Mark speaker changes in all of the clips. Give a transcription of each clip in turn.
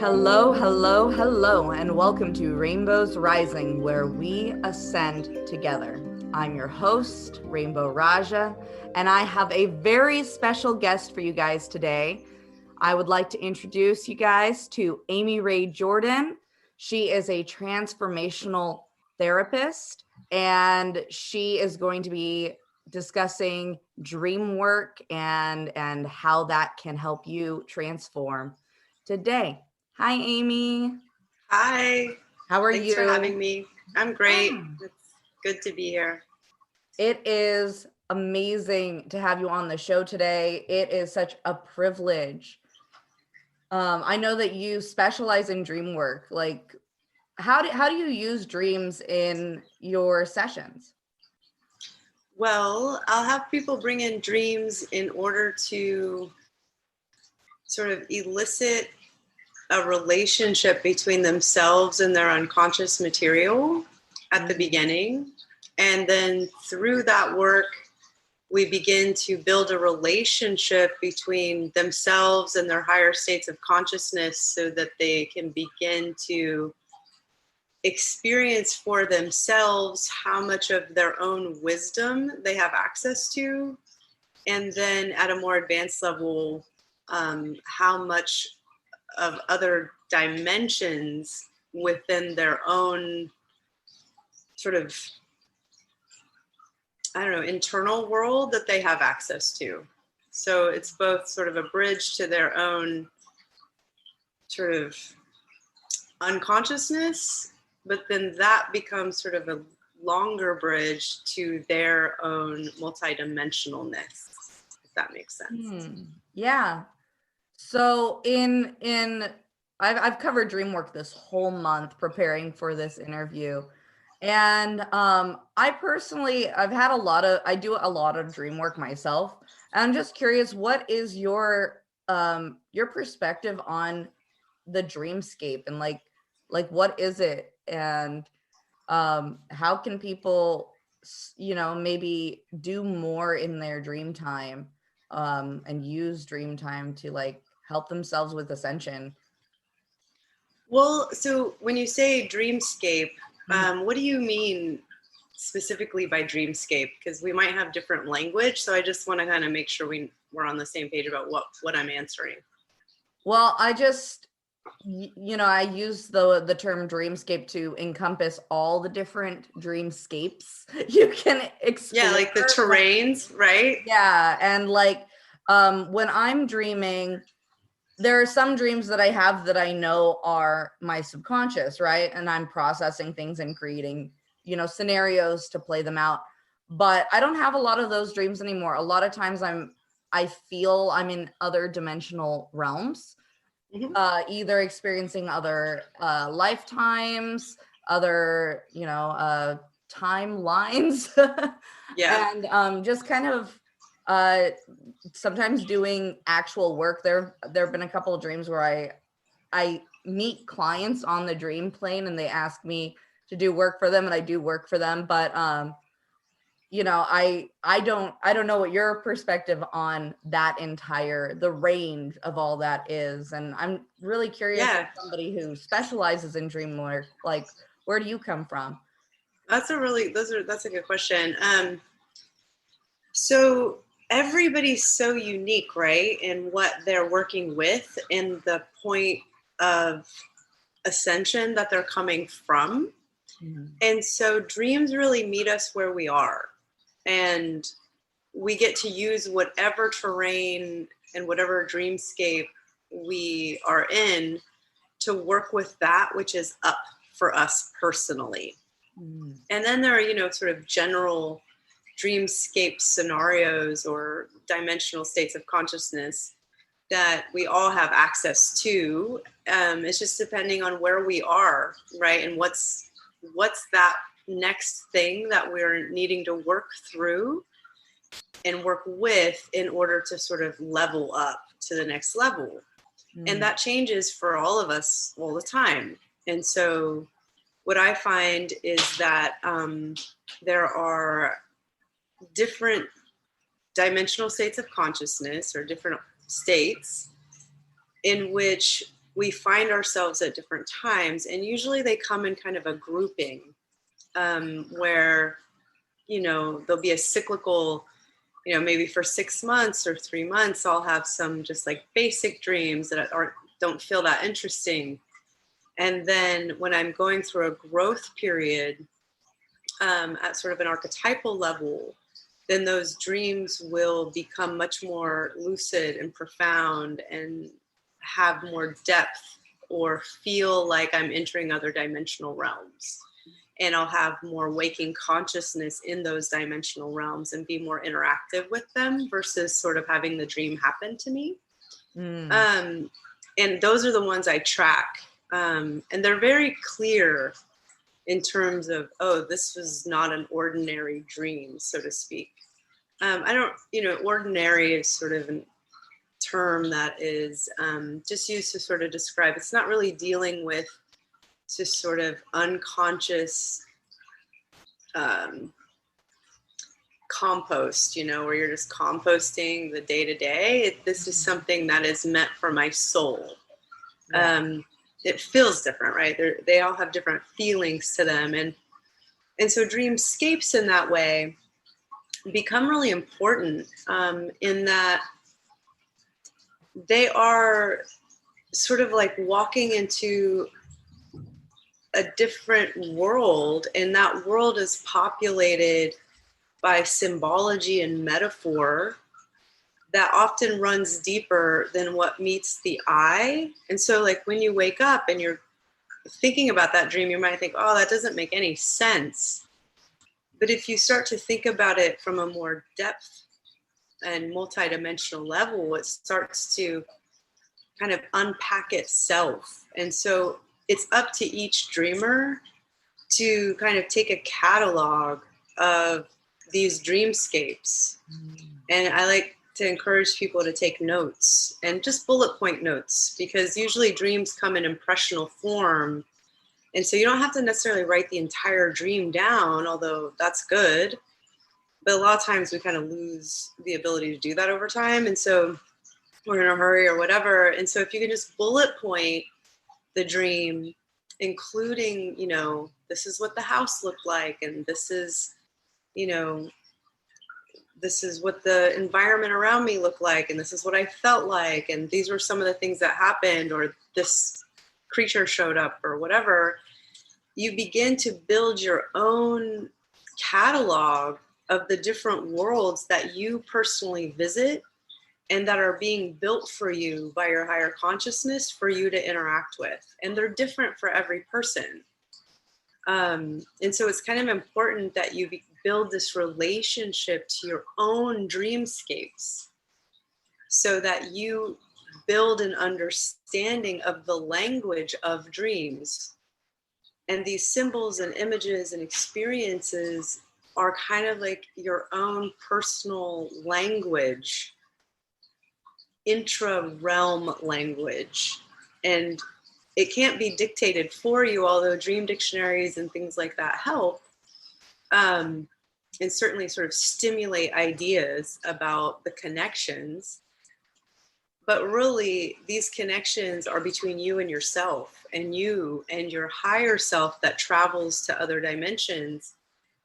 Speaker 1: Hello, hello, hello, and welcome to Rainbows Rising, where we ascend together. I'm your host, Rainbow Raaja, and I have a very special guest for you guys today. I would like to introduce you guys to Amy Raye Jordan. She is a transformational therapist, and she is going to be discussing dream work and how that can help you transform today. Hi, Amy.
Speaker 2: Hi.
Speaker 1: How are
Speaker 2: Thanks
Speaker 1: you?
Speaker 2: for having me. I'm great. It's good to be here.
Speaker 1: It is amazing to have you on the show today. It is such a privilege. I know that you specialize in dream work. Like, how do you use dreams in your sessions?
Speaker 2: Well, I'll have people bring in dreams in order to sort of elicit a relationship between themselves and their unconscious material at the beginning. And then through that work, we begin to build a relationship between themselves and their higher states of consciousness so that they can begin to experience for themselves how much of their own wisdom they have access to. And then at a more advanced level, how much of other dimensions within their own sort of, internal world that they have access to. So it's both sort of a bridge to their own sort of unconsciousness, but then that becomes sort of a longer bridge to their own multidimensionalness, if that makes sense.
Speaker 1: Yeah. So I've covered dream work this whole month preparing for this interview. And I personally I do a lot of dream work myself. I'm just curious, what is your perspective on the dreamscape and like what is it, and how can people maybe do more in their dream time, and use dream time to like help themselves with ascension?
Speaker 2: Well, so when you say dreamscape, what do you mean specifically by dreamscape? Because we might have different language, so I just want to kind of make sure we're on the same page about what I'm answering.
Speaker 1: Well, I just I use the term dreamscape to encompass all the different dreamscapes you can explore.
Speaker 2: Yeah, like the terrains, right?
Speaker 1: Yeah, and like when I'm dreaming, there are some dreams that I have that I know are my subconscious, right? And I'm processing things and creating, scenarios to play them out. But I don't have a lot of those dreams anymore. A lot of times I feel I'm in other dimensional realms, either experiencing other lifetimes, other, timelines.
Speaker 2: Yeah.
Speaker 1: And just kind of sometimes doing actual work. There have been a couple of dreams where I meet clients on the dream plane and they ask me to do work for them, and I do work for them. But I don't know what your perspective on that the range of all that is. And I'm really curious, as somebody who specializes in dream work, like, where do you come from?
Speaker 2: That's a good question. So everybody's so unique, right? In what they're working with and the point of ascension that they're coming from. Mm-hmm. And so dreams really meet us where we are. And we get to use whatever terrain and whatever dreamscape we are in to work with that which is up for us personally. Mm-hmm. And then there are, sort of general dreamscape scenarios or dimensional states of consciousness that we all have access to. It's just depending on where we are, right? And what's that next thing that we're needing to work through and work with in order to sort of level up to the next level. And that changes for all of us all the time. And so what I find is that there are different dimensional states of consciousness or different states in which we find ourselves at different times, and usually they come in kind of a grouping, where, you know, there'll be a cyclical, you know, maybe for 6 months or 3 months, I'll have some just like basic dreams that don't feel that interesting. And then when I'm going through a growth period, at sort of an archetypal level, then those dreams will become much more lucid and profound and have more depth, or feel like I'm entering other dimensional realms. And I'll have more waking consciousness in those dimensional realms and be more interactive with them versus sort of having the dream happen to me. And those are the ones I track. And they're very clear in terms of, oh, this was not an ordinary dream, so to speak. I don't, you know, ordinary is sort of a term that is just used to sort of describe, it's not really dealing with just sort of unconscious compost, you know, where you're just composting the day to day. This is something that is meant for my soul. Yeah. It feels different, right? They all have different feelings to them. And so dreamscapes in that way become really important, in that they are sort of like walking into a different world, and that world is populated by symbology and metaphor that often runs deeper than what meets the eye. And so like when you wake up and you're thinking about that dream, you might think, oh, that doesn't make any sense. But if you start to think about it from a more depth and multidimensional level, it starts to kind of unpack itself. And so it's up to each dreamer to kind of take a catalog of these dreamscapes. And I like to encourage people to take notes, and just bullet point notes, because usually dreams come in impressional form. And so you don't have to necessarily write the entire dream down, although that's good. But a lot of times we kind of lose the ability to do that over time. And so we're in a hurry or whatever. And so if you can just bullet point the dream, including, you know, this is what the house looked like, and this is, you know, this is what the environment around me looked like, and this is what I felt like, and these were some of the things that happened, or this creature showed up, or whatever. You begin to build your own catalog of the different worlds that you personally visit and that are being built for you by your higher consciousness for you to interact with. And they're different for every person. And so it's kind of important that you build this relationship to your own dreamscapes, so that you build an understanding of the language of dreams. And these symbols and images and experiences are kind of like your own personal language, intra-realm language. And it can't be dictated for you, although dream dictionaries and things like that help, and certainly sort of stimulate ideas about the connections. But really, these connections are between you and yourself, and you and your higher self that travels to other dimensions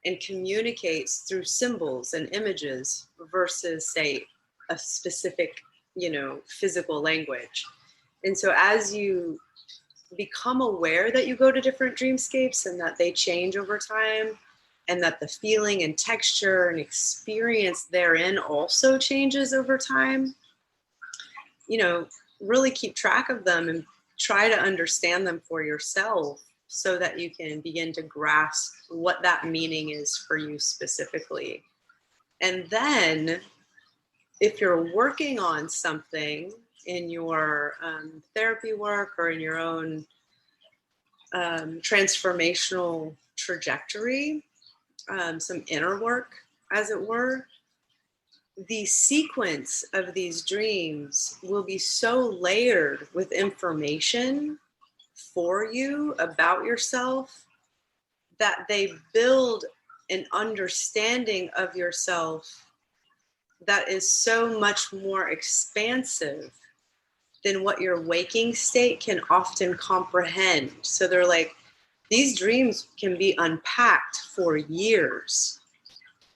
Speaker 2: and communicates through symbols and images versus, say, a specific, you know, physical language. And so as you become aware that you go to different dreamscapes and that they change over time, and that the feeling and texture and experience therein also changes over time, you know, really keep track of them and try to understand them for yourself, so that you can begin to grasp what that meaning is for you specifically. And then if you're working on something in your therapy work or in your own transformational trajectory, some inner work, as it were, the sequence of these dreams will be so layered with information for you about yourself that they build an understanding of yourself that is so much more expansive than what your waking state can often comprehend. So they're like, these dreams can be unpacked for years.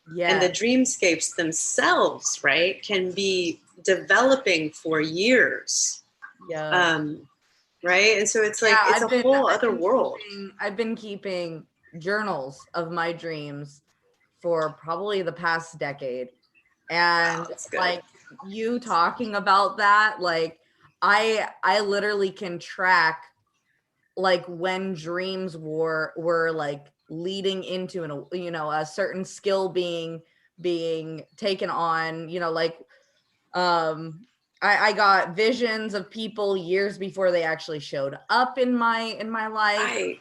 Speaker 2: And the dreamscapes themselves, right, can be developing for years.
Speaker 1: Yeah.
Speaker 2: Right. And so it's like, it's a whole other world.
Speaker 1: I've been keeping journals of my dreams for probably the past decade. And like you talking about that, like I literally can track like when dreams were like leading into an, you know, a certain skill being taken on, you know, like I got visions of people years before they actually showed up in my life.
Speaker 2: Right.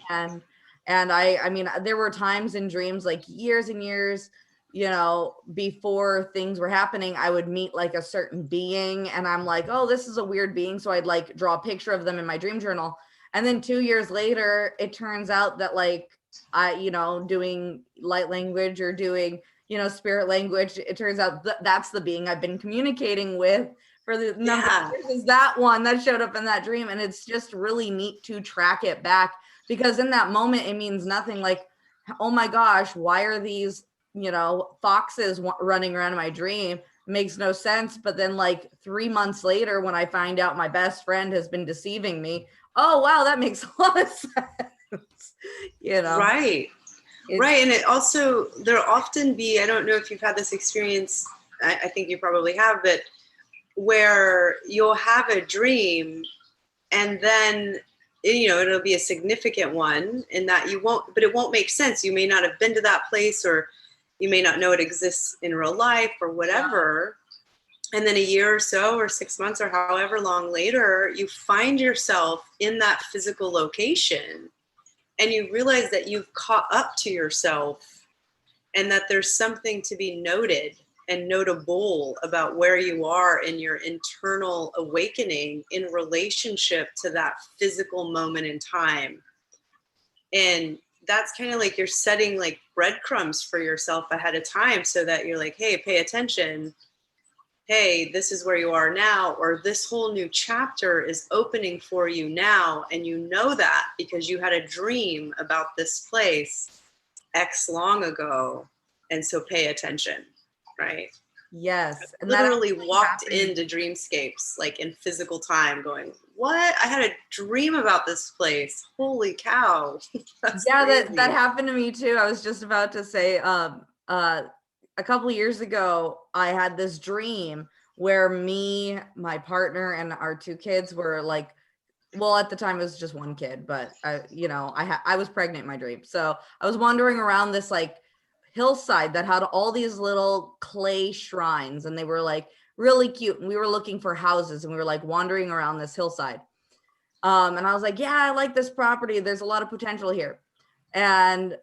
Speaker 1: And I mean, there were times in dreams like years and years, you know, before things were happening, I would meet like a certain being and I'm like, oh, this is a weird being. So I'd like draw a picture of them in my dream journal. And then 2 years later, it turns out that like you know, doing light language or doing, you know, spirit language, it turns out that's the being I've been communicating with for the number of years, is that one that showed up in that dream. And it's just really neat to track it back, because in that moment, it means nothing. Like, oh my gosh, why are these, you know, foxes running around in my dream? It makes no sense. But then like 3 months later, when I find out my best friend has been deceiving me, oh, wow, that makes a lot of sense. You know?
Speaker 2: Right. Right. And it also, there'll often be, I don't know if you've had this experience, I think you probably have, but where you'll have a dream and then, you know, it'll be a significant one in that you won't, but it won't make sense. You may not have been to that place, or you may not know it exists in real life or whatever. Yeah. And then a year or so, or 6 months, or however long later, you find yourself in that physical location and you realize that you've caught up to yourself and that there's something to be noted and notable about where you are in your internal awakening in relationship to that physical moment in time. And that's kind of like you're setting like breadcrumbs for yourself ahead of time so that you're like, hey, pay attention. Hey, this is where you are now, or this whole new chapter is opening for you now. And you know that because you had a dream about this place X long ago. And so pay attention. Right.
Speaker 1: Yes.
Speaker 2: And literally walked into dreamscapes, like in physical time, going, what? I had a dream about this place. Holy cow.
Speaker 1: Yeah, that happened to me too. I was just about to say, a couple of years ago, I had this dream where me, my partner, and our 2 kids were like, well, at the time it was just 1 kid, but I was pregnant in my dream. So I was wandering around this like hillside that had all these little clay shrines, and they were like really cute. And we were looking for houses, and we were like wandering around this hillside. And I was like, yeah, I like this property. There's a lot of potential here. And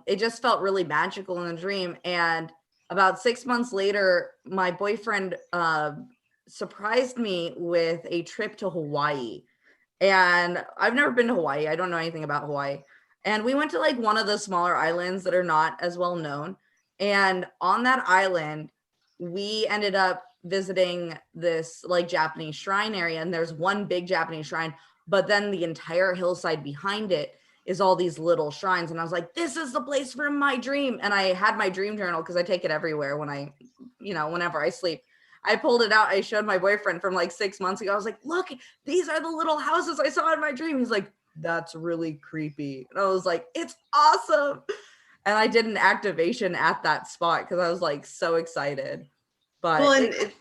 Speaker 1: it just felt really magical in the dream. And about 6 months later, my boyfriend surprised me with a trip to Hawaii. And I've never been to Hawaii. I don't know anything about Hawaii. And we went to like one of the smaller islands that are not as well known. And on that island, we ended up visiting this like Japanese shrine area. And there's one big Japanese shrine, but then the entire hillside behind it is all these little shrines. And I was like, this is the place for my dream. And I had my dream journal because I take it everywhere when I, you know, whenever I sleep. I pulled it out. I showed my boyfriend from like 6 months ago. I was like, look, these are the little houses I saw in my dream. He's like, that's really creepy. And I was like, it's awesome. And I did an activation at that spot because I was like so excited. But
Speaker 2: well, and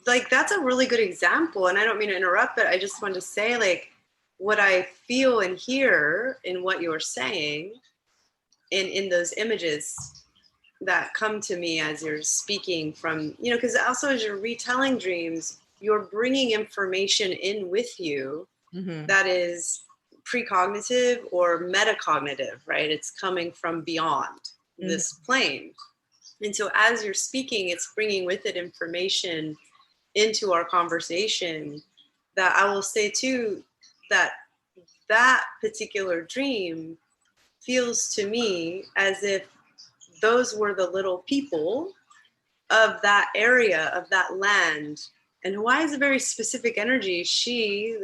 Speaker 2: like that's a really good example. And I don't mean to interrupt, but I just wanted to say like what I feel and hear in what you're saying in those images that come to me as you're speaking from, you know, because also as you're retelling dreams, you're bringing information in with you that is precognitive or metacognitive, right? It's coming from beyond this plane. And so as you're speaking, it's bringing with it information into our conversation that I will say too, that particular dream feels to me as if those were the little people of that area, of that land, And Hawaii is a very specific energy.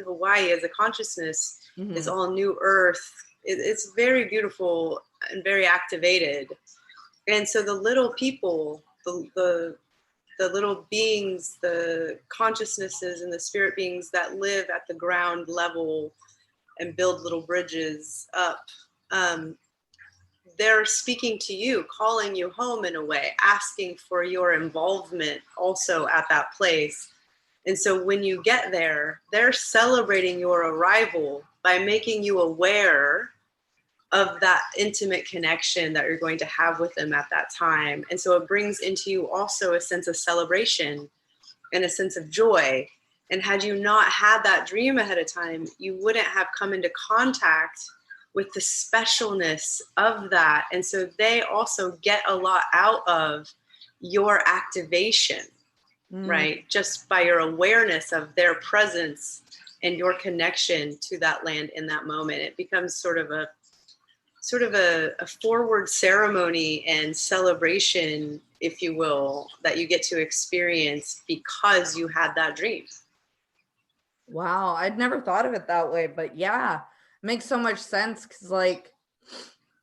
Speaker 2: Hawaii as a consciousness is all new earth. It's very beautiful and very activated. And so the little people, the little beings, the consciousnesses and the spirit beings that live at the ground level and build little bridges up, they're speaking to you, calling you home in a way, asking for your involvement also at that place. And so when you get there, they're celebrating your arrival by making you aware of that intimate connection that you're going to have with them at that time. And so it brings into you also a sense of celebration and a sense of joy. And had you not had that dream ahead of time, you wouldn't have come into contact with the specialness of that. And so they also get a lot out of your activation, right? Just by your awareness of their presence and your connection to that land in that moment. It becomes sort of a forward ceremony and celebration, if you will, that you get to experience because you had that dream.
Speaker 1: Wow, I'd never thought of it that way, but yeah, makes so much sense, because like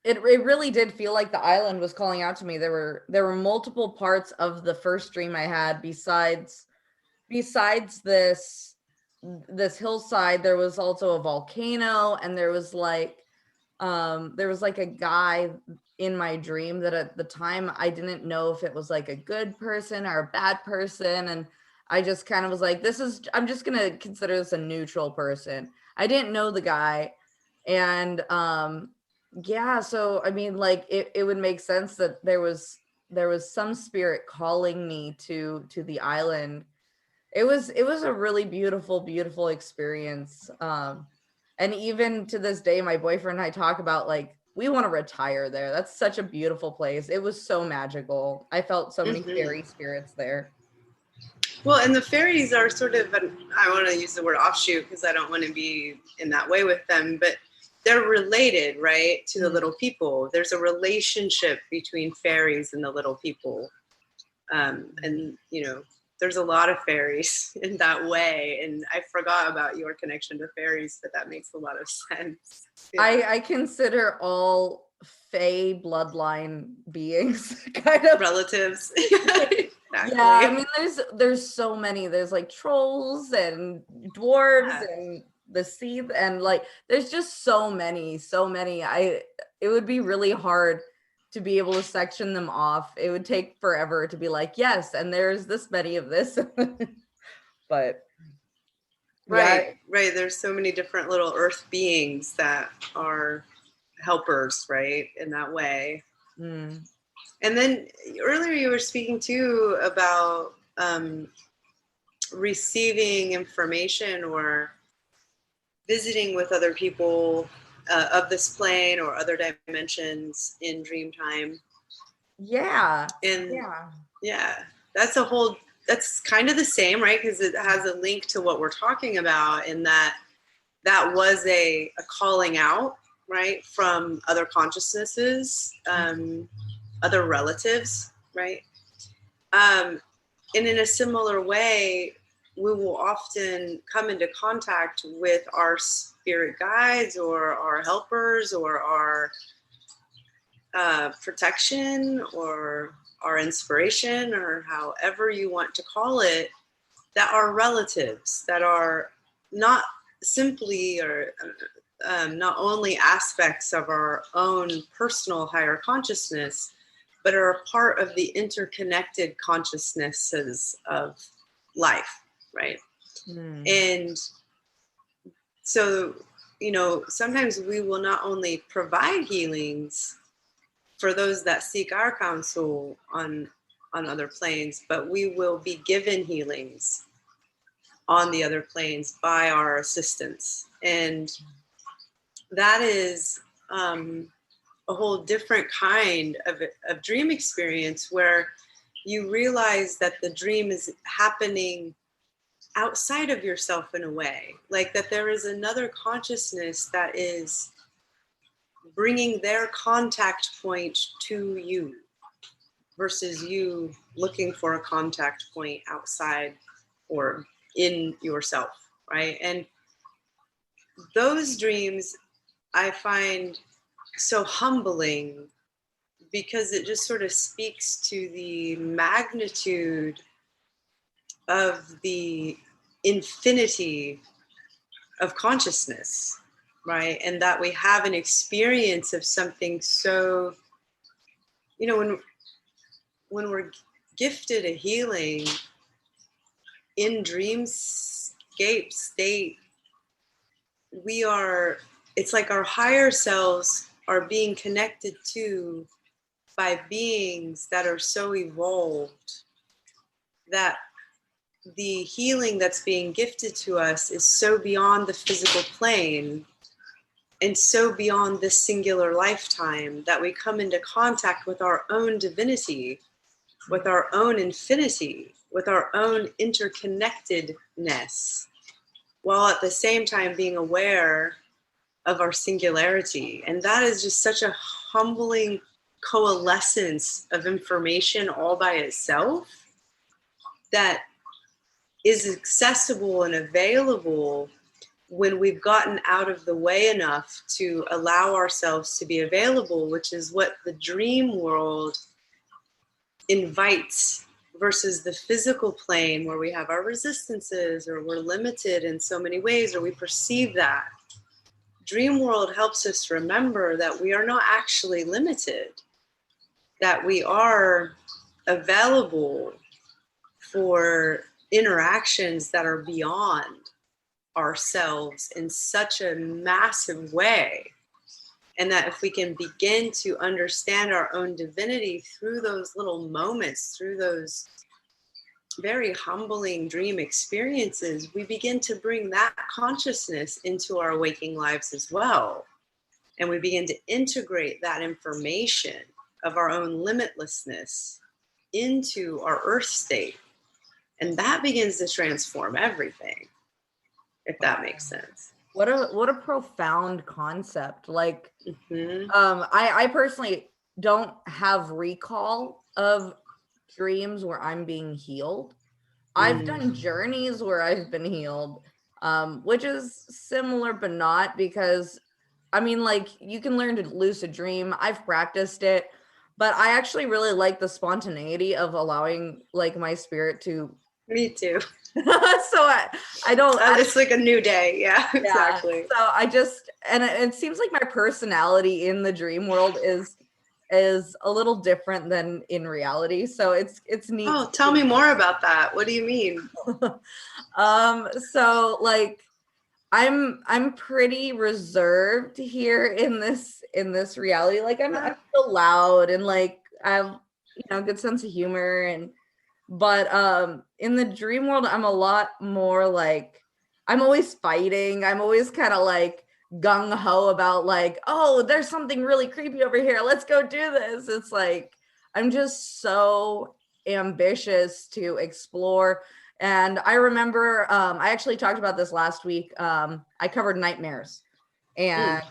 Speaker 1: it really did feel like the island was calling out to me. There were multiple parts of the first dream I had besides this hillside. There was also a volcano, and there was like a guy in my dream that at the time I didn't know if it was like a good person or a bad person, and I just kind of was like, I'm just gonna consider this a neutral person. I didn't know the guy. And yeah, so I mean, like it would make sense that there was some spirit calling me to the island. It was a really beautiful experience. And even to this day, my boyfriend and I talk about, like, we want to retire there. That's such a beautiful place. It was so magical. I felt so many fairy spirits there.
Speaker 2: Well, and the fairies are sort of, I want to use the word offshoot because I don't want to be in that way with them, but they're related, right, to the little people. There's a relationship between fairies and the little people. And, you know, there's a lot of fairies in that way. And I forgot about your connection to fairies, but that makes a lot of sense. Yeah.
Speaker 1: I consider all fae bloodline beings kind of
Speaker 2: relatives.
Speaker 1: Exactly. Yeah, I mean, there's so many. There's like trolls and dwarves and the sea, and like there's just so many. It would be really hard to be able to section them off. It would take forever to be like, yes, and there's this many of this. But
Speaker 2: right. There's so many different little earth beings that are helpers, right, in that way. And then earlier you were speaking too about receiving information or visiting with other people of this plane or other dimensions in dream time.
Speaker 1: Yeah.
Speaker 2: And that's kind of the same, right? Because it has a link to what we're talking about, in that was a calling out, right, from other consciousnesses, other relatives, right? And in a similar way, we will often come into contact with our spirit guides or our helpers or our protection or our inspiration, or however you want to call it, that are relatives, that are not simply or not only aspects of our own personal higher consciousness, but are a part of the interconnected consciousnesses of life, right? And so, you know, sometimes we will not only provide healings for those that seek our counsel on other planes, but we will be given healings on the other planes by our assistants. And that is a whole different kind of dream experience, where you realize that the dream is happening outside of yourself in a way, like that there is another consciousness that is bringing their contact point to you versus you looking for a contact point outside or in yourself, right? And those dreams I find so humbling, because it just sort of speaks to the magnitude of the infinity of consciousness, right? And that we have an experience of something so, when we're gifted a healing in dreamscape state, it's like our higher selves are being connected to by beings that are so evolved that the healing that's being gifted to us is so beyond the physical plane and so beyond this singular lifetime that we come into contact with our own divinity, with our own infinity, with our own interconnectedness, while at the same time being aware of our singularity. And that is just such a humbling coalescence of information all by itself that is accessible and available when we've gotten out of the way enough to allow ourselves to be available, which is what the dream world invites, versus the physical plane where we have our resistances, or we're limited in so many ways, or we perceive that. Dream world helps us remember that we are not actually limited, that we are available for interactions that are beyond ourselves in such a massive way. And that if we can begin to understand our own divinity through those little moments, through those very humbling dream experiences, we begin to bring that consciousness into our waking lives as well. And we begin to integrate that information of our own limitlessness into our earth state. And that begins to transform everything, if that makes sense.
Speaker 1: What a profound concept. Like,
Speaker 2: Mm-hmm.
Speaker 1: I personally don't have recall of dreams where I'm being healed. I've done journeys where I've been healed, which is similar but not, because I mean, like, you can learn to lucid dream. I've practiced it, but I actually really like the spontaneity of allowing like my spirit to.
Speaker 2: Me too.
Speaker 1: So I don't.
Speaker 2: It's like a new day. Yeah, exactly.
Speaker 1: So and it seems like my personality in the dream world is a little different than in reality. So it's neat.
Speaker 2: Oh, tell me more about that. What do you mean?
Speaker 1: So like I'm pretty reserved here in this reality. Like I'm still loud, and like I have, good sense of humor, but in the dream world I'm a lot more like, I'm always fighting. I'm always kind of like gung-ho about like, oh, there's something really creepy over here, let's go do this. It's like I'm just so ambitious to explore. And I remember I actually talked about this last week. I covered nightmares and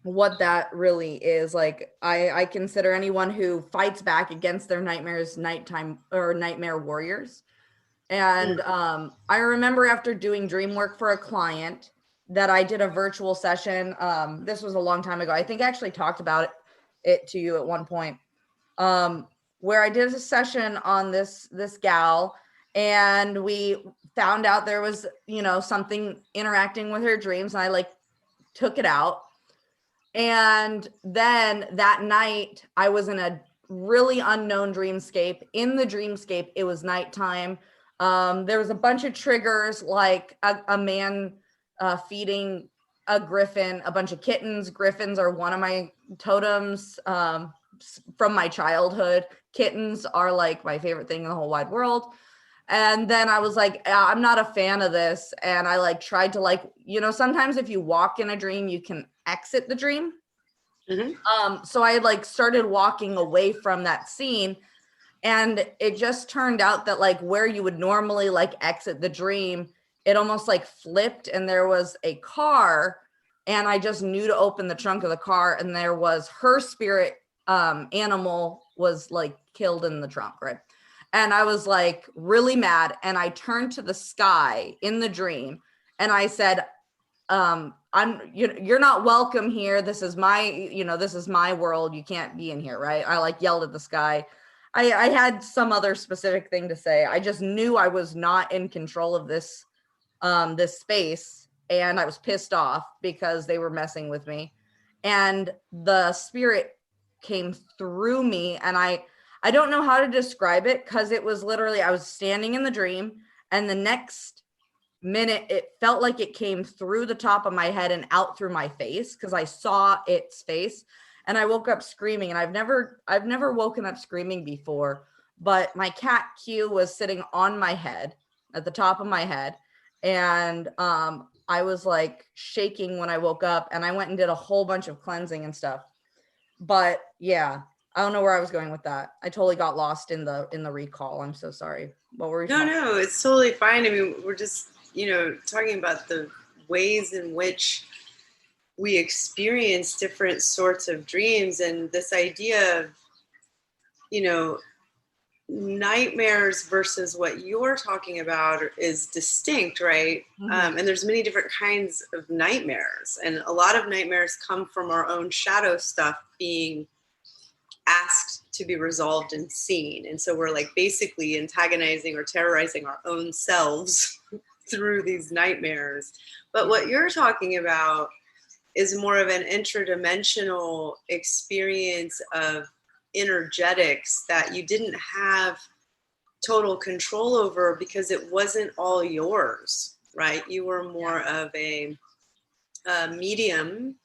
Speaker 1: what that really is. Like I consider anyone who fights back against their nightmares nighttime or nightmare warriors. And I remember after doing dream work for a client that I did a virtual session. This was a long time ago. I think I actually talked about it to you at one point, where I did a session on this gal, and we found out there was, something interacting with her dreams, and I like took it out. And then that night I was in a really unknown dreamscape. In the dreamscape, it was nighttime. There was a bunch of triggers, like a man feeding a griffin a bunch of kittens. Griffins are one of my totems from my childhood. Kittens are like my favorite thing in the whole wide world. And then I was like, I'm not a fan of this. And I like tried to like, sometimes if you walk in a dream, you can exit the dream. So I like started walking away from that scene, and it just turned out that like where you would normally like exit the dream, it almost like flipped, and there was a car, and I just knew to open the trunk of the car, and there was her spirit animal was like killed in the trunk, right? And I was like really mad. And I turned to the sky in the dream and I said, you're not welcome here. This is my world. You can't be in here. Right. I like yelled at the sky. I had some other specific thing to say. I just knew I was not in control of this space. And I was pissed off because they were messing with me. And the spirit came through me. And I don't know how to describe it because it was literally, I was standing in the dream and the next minute it felt like it came through the top of my head and out through my face because I saw its face. And I woke up screaming, and I've never woken up screaming before, but my cat Q was sitting on my head at the top of my head. And I was like shaking when I woke up, and I went and did a whole bunch of cleansing and stuff. But yeah, I don't know where I was going with that. I totally got lost in the recall. I'm so sorry. What were you
Speaker 2: No, it's totally fine. I mean, we're just, talking about the ways in which we experience different sorts of dreams, and this idea of, nightmares versus what you're talking about is distinct, right?
Speaker 1: Mm-hmm.
Speaker 2: And there's many different kinds of nightmares, and a lot of nightmares come from our own shadow stuff being asked to be resolved and seen. And so we're like basically antagonizing or terrorizing our own selves through these nightmares. But what you're talking about is more of an interdimensional experience of energetics that you didn't have total control over because it wasn't all yours, right? You were more of a medium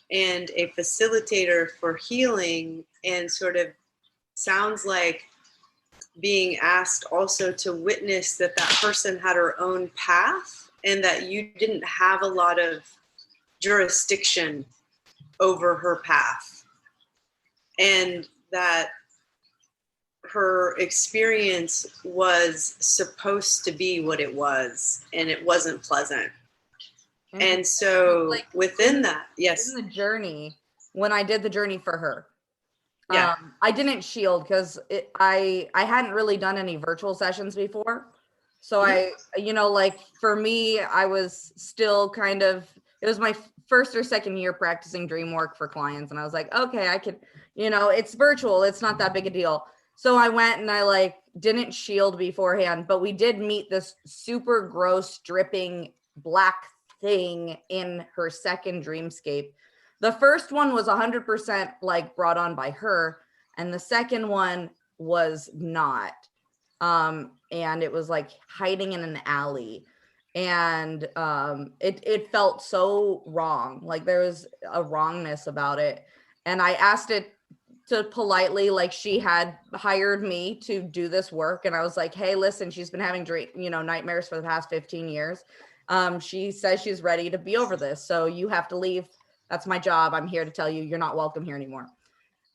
Speaker 2: and a facilitator for healing, and sort of sounds like being asked also to witness that person had her own path and that you didn't have a lot of jurisdiction over her path, and that her experience was supposed to be what it was, and it wasn't pleasant. Mm-hmm. And so like within that, yes.
Speaker 1: In the journey, when I did the journey for her,
Speaker 2: yeah.
Speaker 1: I didn't shield because I hadn't really done any virtual sessions before. So mm-hmm. Like for me, I was still kind of, it was my first or second year practicing dream work for clients. And I was like, okay, I could, it's virtual. It's not that big a deal. So I went and I didn't shield beforehand, but we did meet this super gross dripping black thing in her second dreamscape. The first one was 100% brought on by her, and the second one was not. And it was hiding in an alley, and it felt so wrong. There was a wrongness about it, and I asked it to politely, she had hired me to do this work, and I was like, hey, listen, she's been having nightmares for the past 15 years. She says she's ready to be over this, so you have to leave. That's my job. I'm here to tell you you're not welcome here anymore.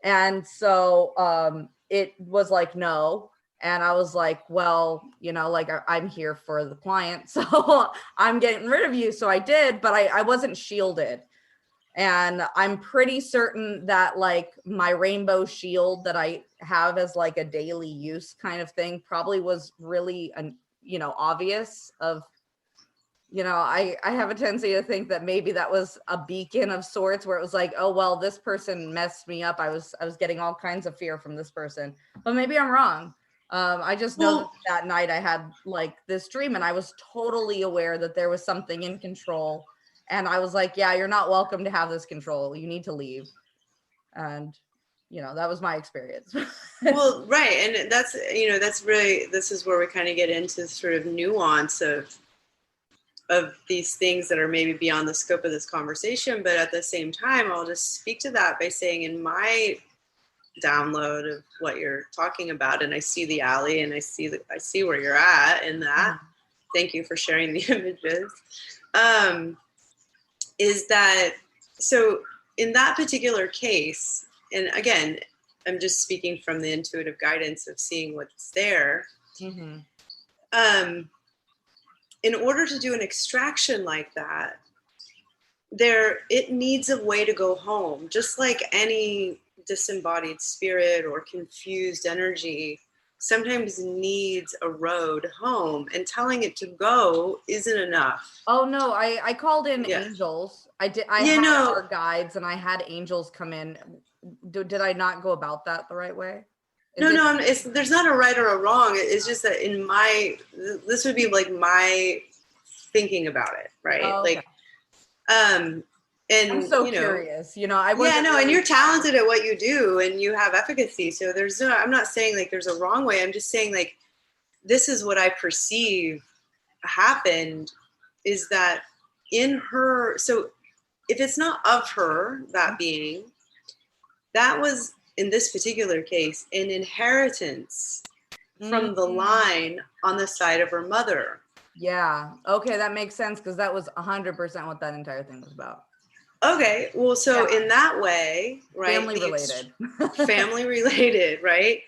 Speaker 1: And so it was no. And I was like, well, I'm here for the client, so I'm getting rid of you. So I did, but I wasn't shielded. And I'm pretty certain that my rainbow shield that I have as a daily use kind of thing probably was really, obvious of, I have a tendency to think that maybe that was a beacon of sorts where it was oh, well, this person messed me up. I was getting all kinds of fear from this person, but maybe I'm wrong. I just know that night I had this dream, and I was totally aware that there was something in control. And I was like, yeah, you're not welcome to have this control. You need to leave. And, that was my experience.
Speaker 2: Well, right. And that's, that's really, this is where we kind of get into sort of nuance of these things that are maybe beyond the scope of this conversation. But at the same time, I'll just speak to that by saying in my download of what you're talking about, and I see the alley, and I see where you're at in that. Mm-hmm. Thank you for sharing the images. Is that, so in that particular case, and again, I'm just speaking from the intuitive guidance of seeing what's there. Mm-hmm. In order to do an extraction like that, it needs a way to go home, just like any disembodied spirit or confused energy sometimes needs a road home, and telling it to go isn't enough.
Speaker 1: Oh no, I called in
Speaker 2: Yeah.
Speaker 1: angels. I
Speaker 2: Yeah,
Speaker 1: had
Speaker 2: no.
Speaker 1: our guides and I had angels come in. Did I not go about that the right way?
Speaker 2: There's not a right or a wrong. It's just that this would be like my thinking about it, right?
Speaker 1: Oh, okay.
Speaker 2: Like, and
Speaker 1: I'm so curious, I wasn't.
Speaker 2: Yeah, no,
Speaker 1: really
Speaker 2: and you're talented at what you do, and you have efficacy. So I'm not saying like there's a wrong way. I'm just saying like this is what I perceive happened, is that in her. So if it's not of her, that being, that was in this particular case an inheritance from the line on the side of her mother.
Speaker 1: Yeah. Okay, that makes sense, because that was 100% what that entire thing was about.
Speaker 2: Okay, well, so in that way, right?
Speaker 1: Family related.
Speaker 2: Family related, right?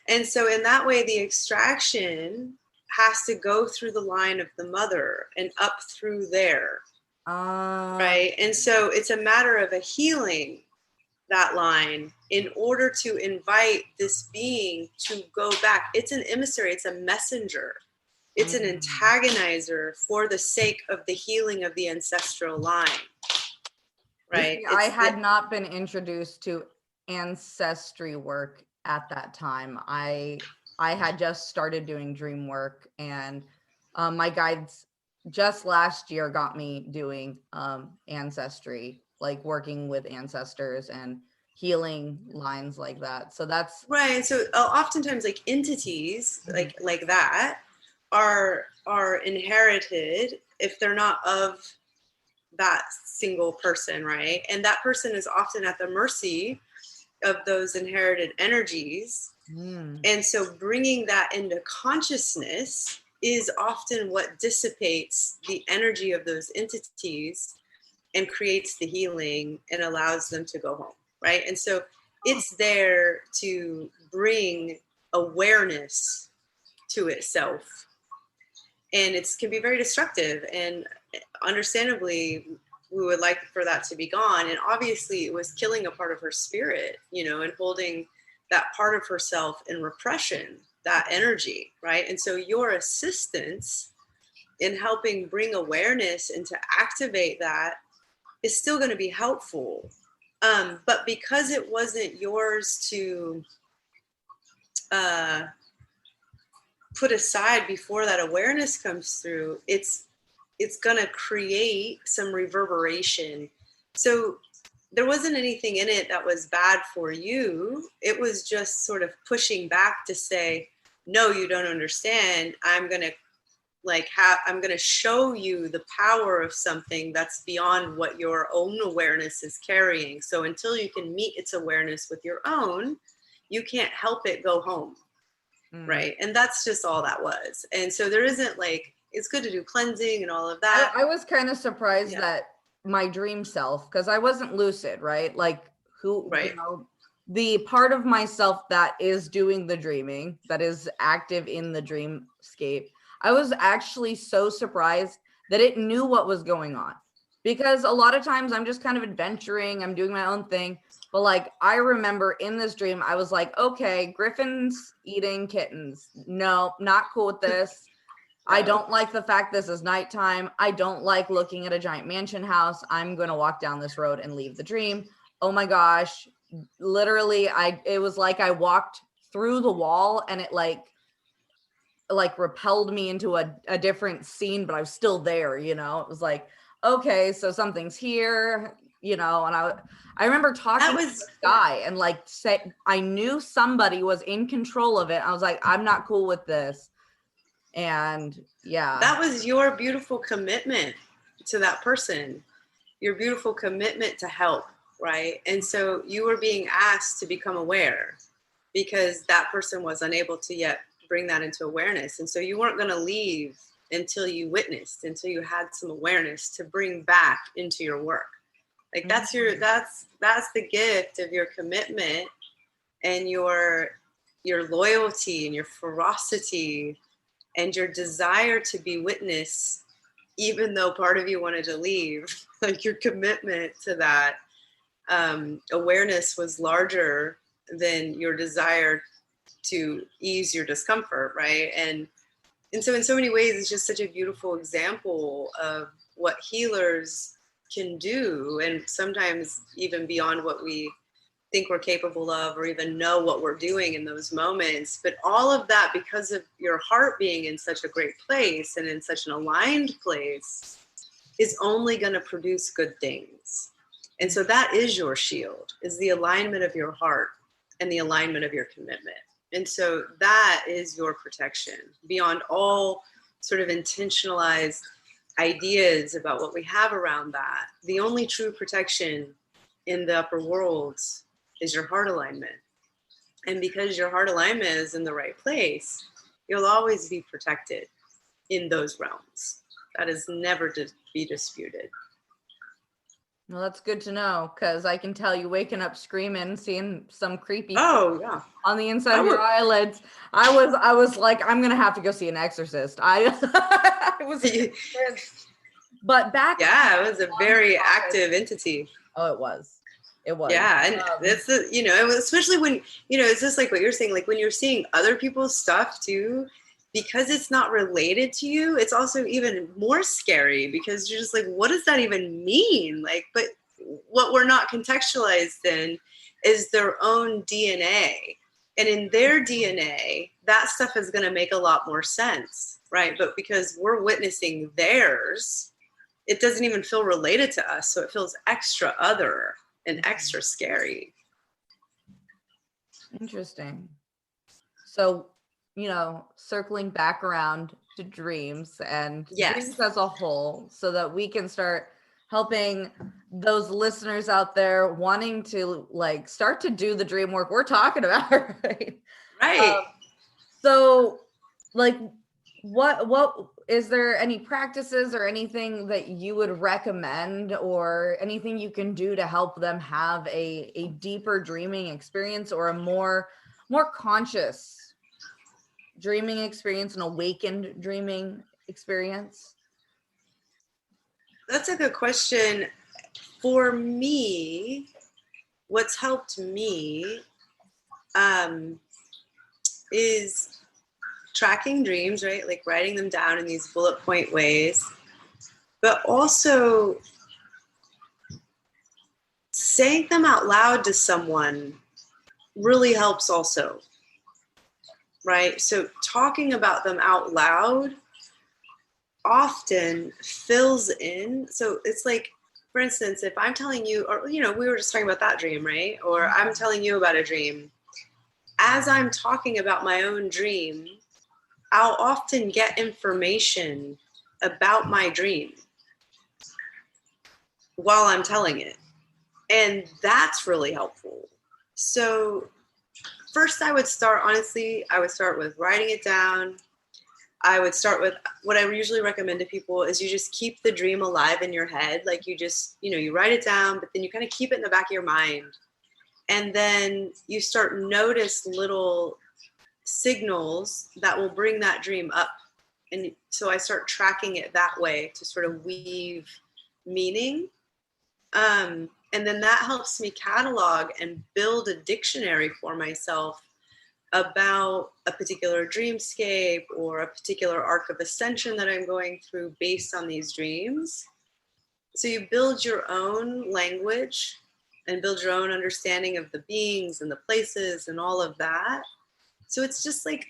Speaker 2: And so in that way, the extraction has to go through the line of the mother and up through there, right? And so it's a matter of a healing that line in order to invite this being to go back. It's an emissary, it's a messenger, it's an antagonizer for the sake of the healing of the ancestral line. Right.
Speaker 1: I had not been introduced to ancestry work at that time. I had just started doing dream work, and my guides just last year got me doing ancestry, like working with ancestors and healing lines like that. So that's
Speaker 2: right. So oftentimes like entities like that are inherited if they're not of that single person, right? And that person is often at the mercy of those inherited energies. And so bringing that into consciousness is often what dissipates the energy of those entities and creates the healing and allows them to go home, right? And so it's there to bring awareness to itself. And it can be very destructive, and understandably we would like for that to be gone. And obviously it was killing a part of her spirit, and holding that part of herself in repression, that energy, right? And so your assistance in helping bring awareness and to activate that is still going to be helpful. But because it wasn't yours to put aside before that awareness comes through, it's going to create some reverberation. So there wasn't anything in it that was bad for you. It was just sort of pushing back to say, no, you don't understand. I'm going to show you the power of something that's beyond what your own awareness is carrying. So until you can meet its awareness with your own, you can't help it go home. Right. And that's just all that was. And so there isn't like, it's good to do cleansing and all of that.
Speaker 1: I was kind of surprised that my dream self, because I wasn't lucid, right? Like the part of myself that is doing the dreaming, that is active in the dreamscape, I was actually so surprised that it knew what was going on, because a lot of times I'm just kind of adventuring, I'm doing my own thing. But like, I remember in this dream, I was like, okay, Griffin's eating kittens. No, not cool with this. I don't like the fact this is nighttime. I don't like looking at a giant mansion house. I'm going to walk down this road and leave the dream. Oh my gosh. Literally, it was like I walked through the wall and it like repelled me into a different scene, but I was still there, It was like, okay, so something's here, and I remember talking to this guy and like I knew somebody was in control of it. I was like, I'm not cool with this. And that
Speaker 2: was your beautiful commitment to that person, your beautiful commitment to help, right? And so you were being asked to become aware because that person was unable to yet bring that into awareness. And so you weren't going to leave until you witnessed, until you had some awareness to bring back into your work. Like that's the gift of your commitment and your loyalty and your ferocity and your desire to be witness, even though part of you wanted to leave. Like your commitment to that awareness was larger than your desire to ease your discomfort, right? And so in so many ways, it's just such a beautiful example of what healers can do, and sometimes even beyond what we think we're capable of or even know what we're doing in those moments. But all of that, because of your heart being in such a great place and in such an aligned place, is only going to produce good things. And so that is your shield, is the alignment of your heart and the alignment of your commitment. And so that is your protection beyond all sort of intentionalized ideas about what we have around that. The only true protection in the upper worlds is your heart alignment. And because your heart alignment is in the right place, you'll always be protected in those realms. That is never to be disputed.
Speaker 1: Well, that's good to know, because I can tell you waking up screaming, seeing some creepy
Speaker 2: yeah,
Speaker 1: on the inside of your eyelids. I was like, I'm gonna have to go see an exorcist. It was, but back.
Speaker 2: Yeah, it was a very active entity.
Speaker 1: Oh, it was. It was.
Speaker 2: Yeah, and that's the, you know, especially when, you know, it's just like what you're saying, like when you're seeing other people's stuff too, because it's not related to you, it's also even more scary, because you're just like, what does that even mean? Like, but what we're not contextualized in is their own DNA. And in their DNA, that stuff is going to make a lot more sense, right? But because we're witnessing theirs, it doesn't even feel related to us. So it feels extra other and extra scary.
Speaker 1: Interesting. So, you know, circling back around to dreams and dreams as a whole, so that we can start helping those listeners out there wanting to like start to do the dream work we're talking about, right?
Speaker 2: Right.
Speaker 1: So like, what is there any practices or anything that you would recommend, or anything you can do to help them have a deeper dreaming experience, or a more conscious dreaming experience, an awakened dreaming experience?
Speaker 2: That's a good question. For me, what's helped me is tracking dreams, right? Like writing them down in these bullet point ways, but also saying them out loud to someone really helps also, right? So talking about them out loud often fills in. So it's like, for instance, if I'm telling you, or, you know, we were just talking about that dream, right? Or I'm telling you about a dream. As I'm talking about my own dream, I'll often get information about my dream while I'm telling it. And that's really helpful. So first I would start with writing it down. I would start with what I usually recommend to people is you just keep the dream alive in your head. Like you just, you know, you write it down, but then you kind of keep it in the back of your mind. And then you start notice little signals that will bring that dream up. And so I start tracking it that way to sort of weave meaning. And then that helps me catalog and build a dictionary for myself about a particular dreamscape or a particular arc of ascension that I'm going through based on these dreams. So you build your own language and build your own understanding of the beings and the places and all of that. So it's just like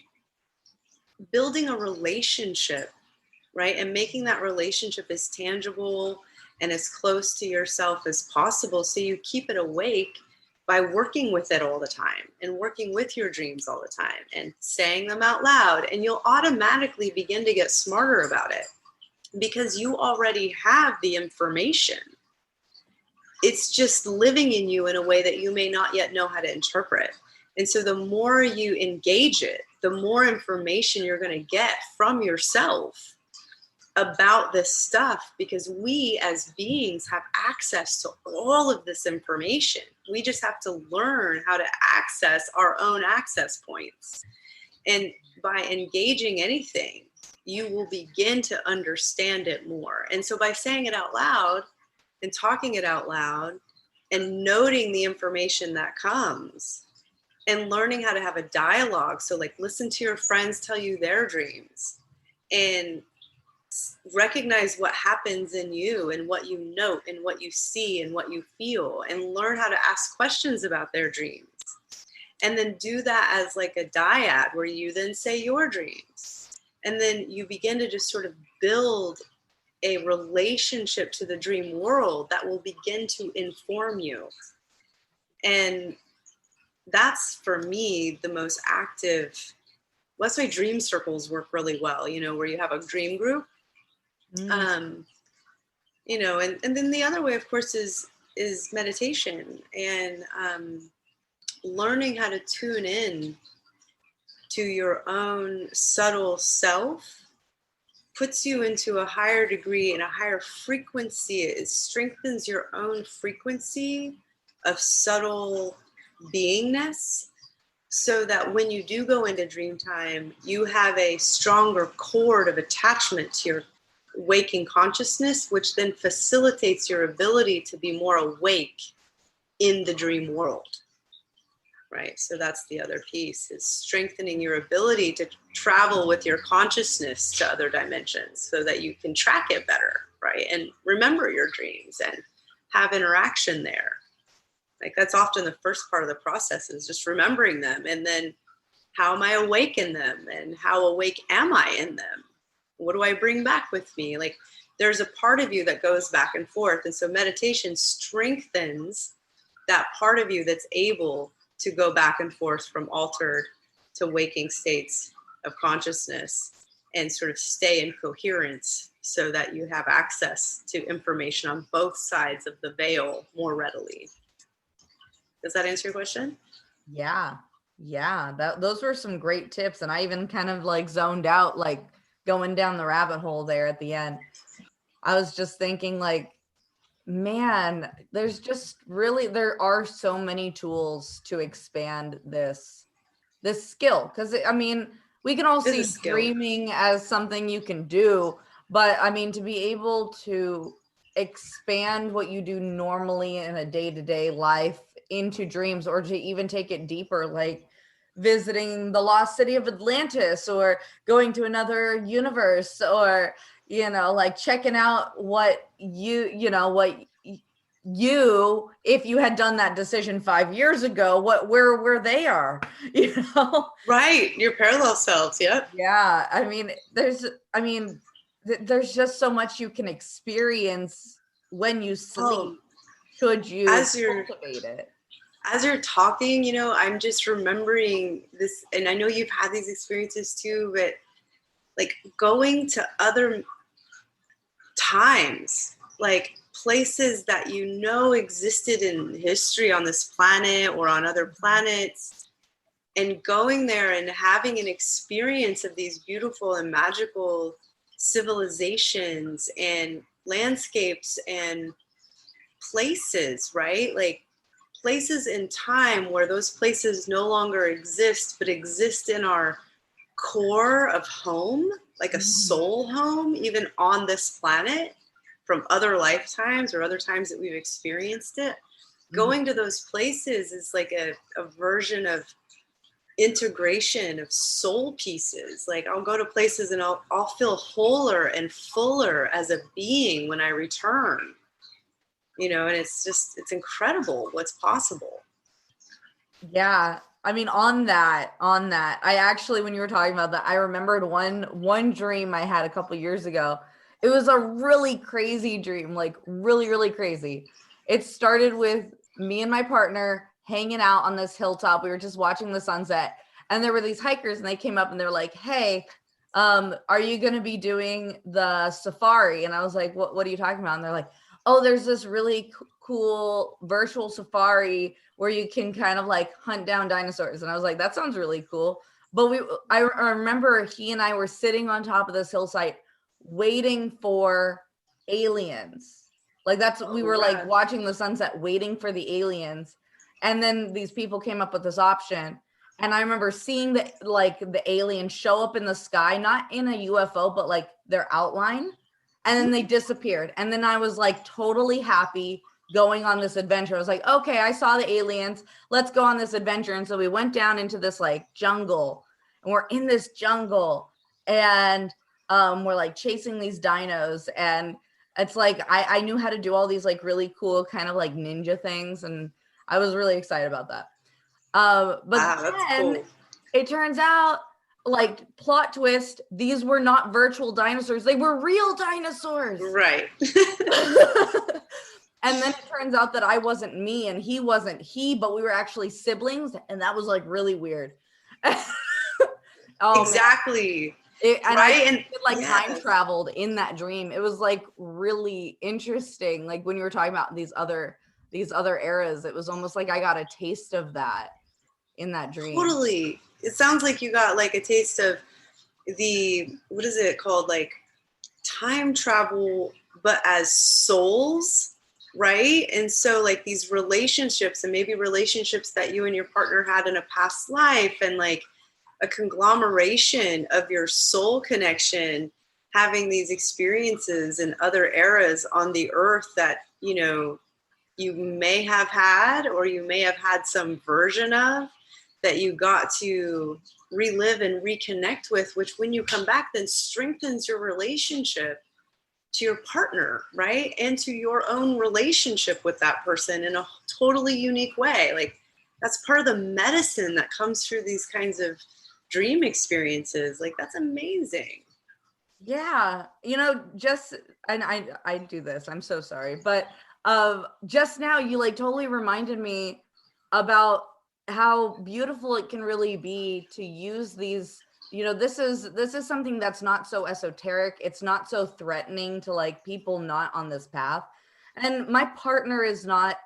Speaker 2: building a relationship, right? And making that relationship as tangible and as close to yourself as possible, so you keep it awake by working with it all the time and working with your dreams all the time and saying them out loud. And you'll automatically begin to get smarter about it because you already have the information. It's just living in you in a way that you may not yet know how to interpret. And so the more you engage it, the more information you're going to get from yourself about this stuff, because we as beings have access to all of this information. We just have to learn how to access our own access points. And by engaging anything, you will begin to understand it more. And so by saying it out loud and talking it out loud and noting the information that comes, and learning how to have a dialogue. So like listen to your friends tell you their dreams and recognize what happens in you and what you note and what you see and what you feel, and learn how to ask questions about their dreams. And then do that as like a dyad where you then say your dreams. And then you begin to just sort of build a relationship to the dream world that will begin to inform you. And that's for me the most active. That's why dream circles work really well, you know, where you have a dream group. You know, and then the other way, of course, is meditation and learning how to tune in to your own subtle self puts you into a higher degree and a higher frequency. It strengthens your own frequency of subtle beingness, so that when you do go into dream time, you have a stronger cord of attachment to your waking consciousness, which then facilitates your ability to be more awake in the dream world. Right? So that's the other piece, is strengthening your ability to travel with your consciousness to other dimensions so that you can track it better, right? And remember your dreams and have interaction there. Like that's often the first part of the process, is just remembering them. And then how am I awake in them? And how awake am I in them? What do I bring back with me? Like there's a part of you that goes back and forth. And so meditation strengthens that part of you that's able to go back and forth from altered to waking states of consciousness and sort of stay in coherence so that you have access to information on both sides of the veil more readily. Does that answer your question?
Speaker 1: Yeah. Those were some great tips. And I even kind of like zoned out, like going down the rabbit hole there at the end. I was just thinking like, man, there are so many tools to expand this skill. Cause I mean, we can all see dreaming as something you can do, but I mean, to be able to expand what you do normally in a day-to-day life into dreams, or to even take it deeper, like visiting the lost city of Atlantis, or going to another universe, or you know, like checking out what if you had done that decision 5 years ago, where they are, you know?
Speaker 2: Right. Your parallel selves. Yep.
Speaker 1: Yeah. I mean, there's just so much you can experience when you sleep, should you cultivate it.
Speaker 2: As you're talking, you know, I'm just remembering this, and I know you've had these experiences too, but like going to other times, like places that you know existed in history on this planet or on other planets, and going there and having an experience of these beautiful and magical civilizations and landscapes and places, right? Like places in time where those places no longer exist, but exist in our core of home, like a soul home, even on this planet from other lifetimes or other times that we've experienced it. Going to those places is like a version of integration of soul pieces. Like I'll go to places and I'll feel wholer and fuller as a being when I return, you know, and it's incredible what's possible.
Speaker 1: Yeah. I mean, on that, I actually, when you were talking about that, I remembered one dream I had a couple years ago. It was a really crazy dream, like really, really crazy. It started with me and my partner hanging out on this hilltop. We were just watching the sunset, and there were these hikers, and they came up and they're like, "Hey, are you going to be doing the safari?" And I was like, what are you talking about? And they're like, "Oh, there's this really cool virtual safari where you can kind of like hunt down dinosaurs." And I was like, that sounds really cool. But I remember he and I were sitting on top of this hillside waiting for aliens. Like we were like watching the sunset, waiting for the aliens. And then these people came up with this option. And I remember seeing the aliens show up in the sky, not in a UFO, but like their outline. And then they disappeared. And then I was like totally happy going on this adventure. I was like, okay, I saw the aliens. Let's go on this adventure. And so we went down into this like jungle, and we're in this jungle, and we're like chasing these dinos. And it's like, I knew how to do all these like really cool kind of like ninja things. And I was really excited about that. But then it turns out, like, plot twist, these were not virtual dinosaurs. They were real dinosaurs.
Speaker 2: Right.
Speaker 1: And then it turns out that I wasn't me and he wasn't he, but we were actually siblings. And that was like really weird. Oh,
Speaker 2: exactly.
Speaker 1: And I like time traveled in that dream. It was like really interesting. Like when you were talking about these other eras, it was almost like I got a taste of that in that dream.
Speaker 2: Totally. It sounds like you got like a taste of the, what is it called? Like time travel, but as souls, right? And so like these relationships, and maybe relationships that you and your partner had in a past life, and like a conglomeration of your soul connection, having these experiences in other eras on the earth that, you know, you may have had, or you may have had some version of, that you got to relive and reconnect with, which when you come back then strengthens your relationship to your partner, right? And to your own relationship with that person in a totally unique way. Like that's part of the medicine that comes through these kinds of dream experiences. Like that's amazing.
Speaker 1: Yeah. You know, just, and I do this, I'm so sorry, but just now you like totally reminded me about how beautiful it can really be to use these, you know, this is something that's not so esoteric. It's not so threatening to like people not on this path. And my partner is not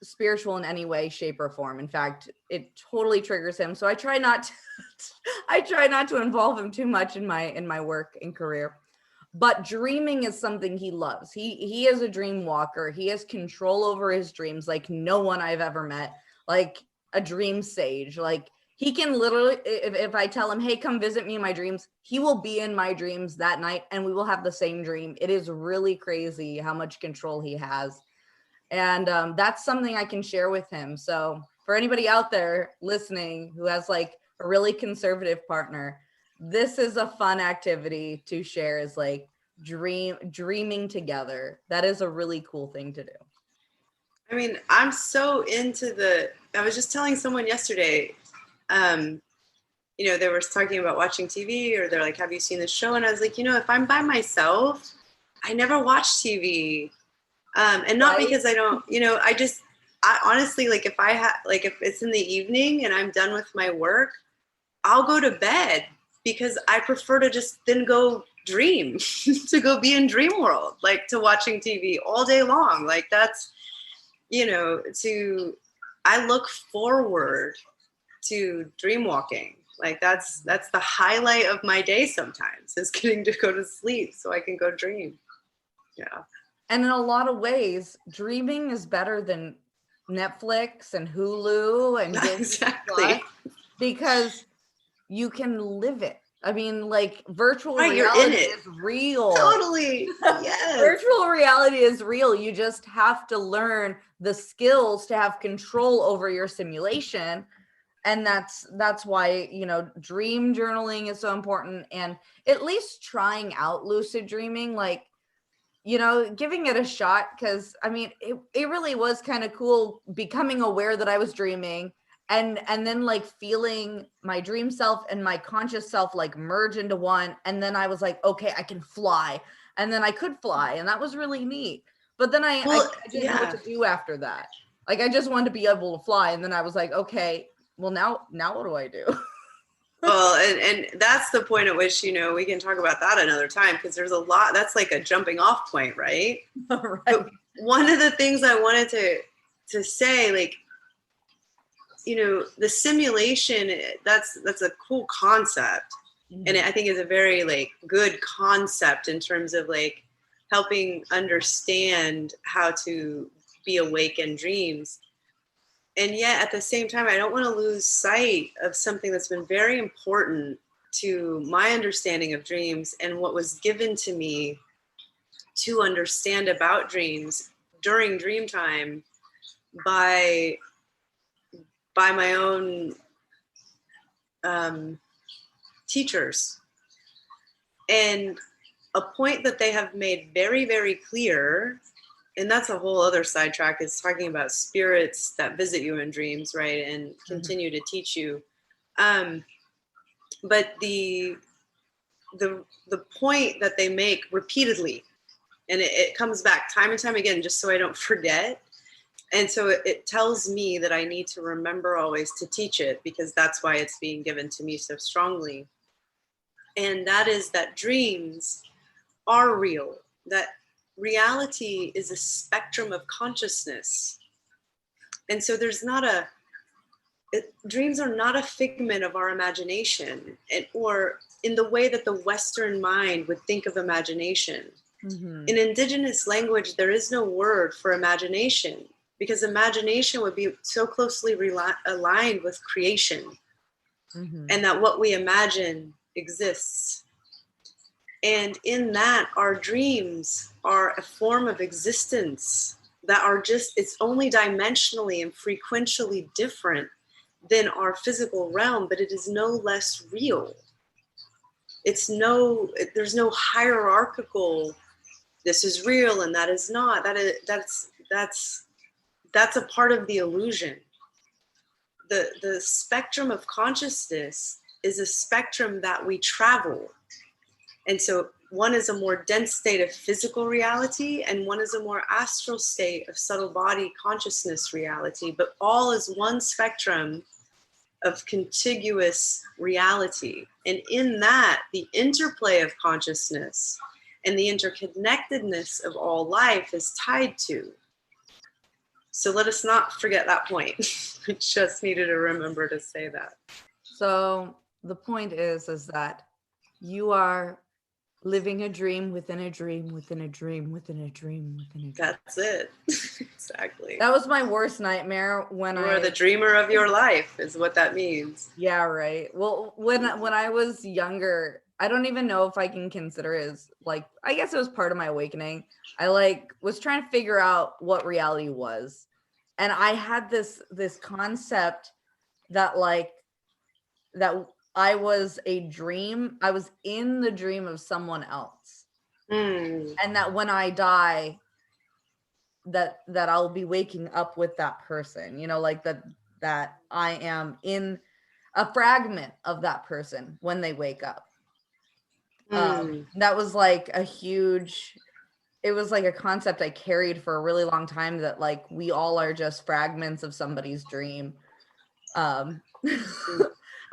Speaker 1: spiritual in any way, shape, or form. In fact, it totally triggers him. So I try not to involve him too much in my work and career. But dreaming is something he loves. He is a dream walker. He has control over his dreams like no one I've ever met. Like a dream sage. Like he can literally, if I tell him, hey, come visit me in my dreams, he will be in my dreams that night and we will have the same dream. It is really crazy how much control he has. And that's something I can share with him. So for anybody out there listening who has like a really conservative partner, this is a fun activity to share, is like dreaming together. That is a really cool thing to do.
Speaker 2: I mean, I'm so into I was just telling someone yesterday, you know, they were talking about watching TV, or they're like, have you seen this show? And I was like, you know, if I'm by myself, I never watch TV. And not
Speaker 1: Right?
Speaker 2: because I don't, you know, I honestly, like if if it's in the evening and I'm done with my work, I'll go to bed because I prefer to just then go dream, to go be in dream world, like to watching TV all day long. Like that's, you know, I look forward to dream walking. Like that's the highlight of my day sometimes, is getting to go to sleep so I can go dream. Yeah.
Speaker 1: And in a lot of ways, dreaming is better than Netflix and Hulu and Disney
Speaker 2: exactly.
Speaker 1: Plus, because you can live it. I mean, like virtual
Speaker 2: right,
Speaker 1: reality is real.
Speaker 2: Totally. Yes.
Speaker 1: Virtual reality is real. You just have to learn the skills to have control over your simulation. And that's why, you know, dream journaling is so important. And at least trying out lucid dreaming, like, you know, giving it a shot. Because I mean, it really was kind of cool becoming aware that I was dreaming, and then like feeling my dream self and my conscious self like merge into one. And then I was like, okay, I can fly. And then I could fly, and that was really neat. But then I didn't know what to do after that. Like I just wanted to be able to fly, and then I was like, okay, well now what do I do?
Speaker 2: Well, and that's the point at which, you know, we can talk about that another time, because there's a lot, that's like a jumping off point, right?
Speaker 1: Right.
Speaker 2: But one of the things I wanted to say, like, you know, the simulation, that's a cool concept. Mm-hmm. And I think is a very like good concept in terms of like helping understand how to be awake in dreams. And yet at the same time, I don't want to lose sight of something that's been very important to my understanding of dreams, and what was given to me to understand about dreams during dream time by my own teachers. And a point that they have made very, very clear, and that's a whole other sidetrack, is talking about spirits that visit you in dreams, right? And continue to teach you. But the point that they make repeatedly, and it comes back time and time again, just so I don't forget. And so it tells me that I need to remember always to teach it, because that's why it's being given to me so strongly. And that is that dreams are real, that reality is a spectrum of consciousness. And so dreams are not a figment of our imagination, or in the way that the Western mind would think of imagination. Mm-hmm. In indigenous language, there is no word for imagination, because imagination would be so closely aligned with creation, mm-hmm. and that what we imagine exists. And in that, our dreams are a form of existence that are it's only dimensionally and frequentially different than our physical realm, but it is no less real. There's no hierarchical, this is real and that is not. That's a part of the illusion. The spectrum of consciousness is a spectrum that we travel. And so one is a more dense state of physical reality, and one is a more astral state of subtle body consciousness reality, but all is one spectrum of contiguous reality. And in that, the interplay of consciousness and the interconnectedness of all life is tied to. So let us not forget that point. I just needed to remember to say that.
Speaker 1: So the point is that you are living a dream within a dream within a dream within a dream within a dream.
Speaker 2: That's it. Exactly.
Speaker 1: That was my worst nightmare when
Speaker 2: you are the dreamer of your life, is what that means.
Speaker 1: Yeah, right. Well, when I was younger, I don't even know if I can consider it as, like, I guess it was part of my awakening. I was trying to figure out what reality was. And I had this concept that that I was a dream. I was in the dream of someone else. And that when I die, that I'll be waking up with that person, like that I am in a fragment of that person when they wake up. That was like it was like a concept I carried for a really long time, that like we all are just fragments of somebody's dream. I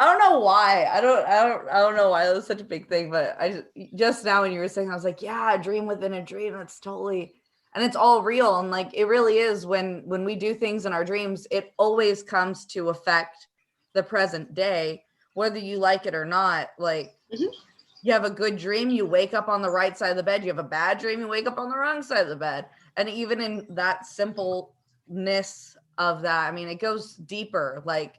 Speaker 1: don't know why. I don't know why that was such a big thing, but I just now when you were saying, I was like, yeah, a dream within a dream. That's totally, and it's all real. And like, it really is when we do things in our dreams, it always comes to affect the present day, whether you like it or not. Like, you have a good dream, you wake up on the right side of the bed. You have a bad dream, you wake up on the wrong side of the bed. And even in that simpleness of that, I mean, it goes deeper. Like,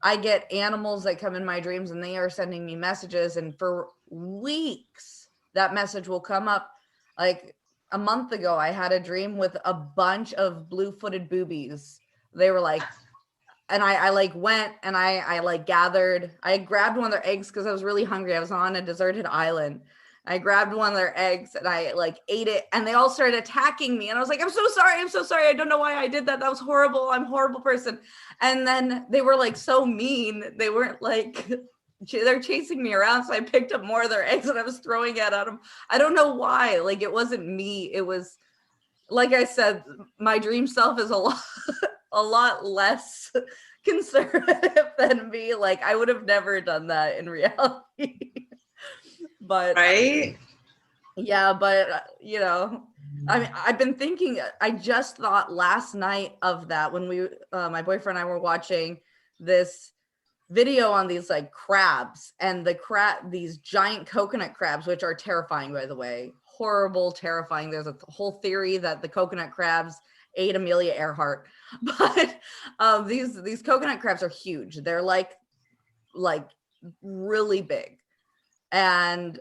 Speaker 1: I get animals that come in my dreams and they are sending me messages, and for weeks that message will come up. Like a month ago, I had a dream with a bunch of blue-footed boobies. They were like, and I like went and I like gathered, I grabbed one of their eggs because I was really hungry. I was on a deserted island. I grabbed one of their eggs and I like ate it, and they all started attacking me. And I was like, I'm so sorry. I don't know why I did that. That was horrible. I'm a horrible person. And then they were like so mean. They weren't like, they're chasing me around. So I picked up more of their eggs and I was throwing it at them. I don't know why. Like, it wasn't me. It was, like I said, my dream self is a lot less conservative than me. Like, I would have never done that in reality. But
Speaker 2: right.
Speaker 1: Yeah, but I mean, I've been thinking, I just thought last night of that when my boyfriend and I were watching this video on these like crabs, and these giant coconut crabs, which are terrifying, by the way, horrible, terrifying. There's a whole theory that the coconut crabs ate Amelia Earhart, but these coconut crabs are huge. They're like really big. And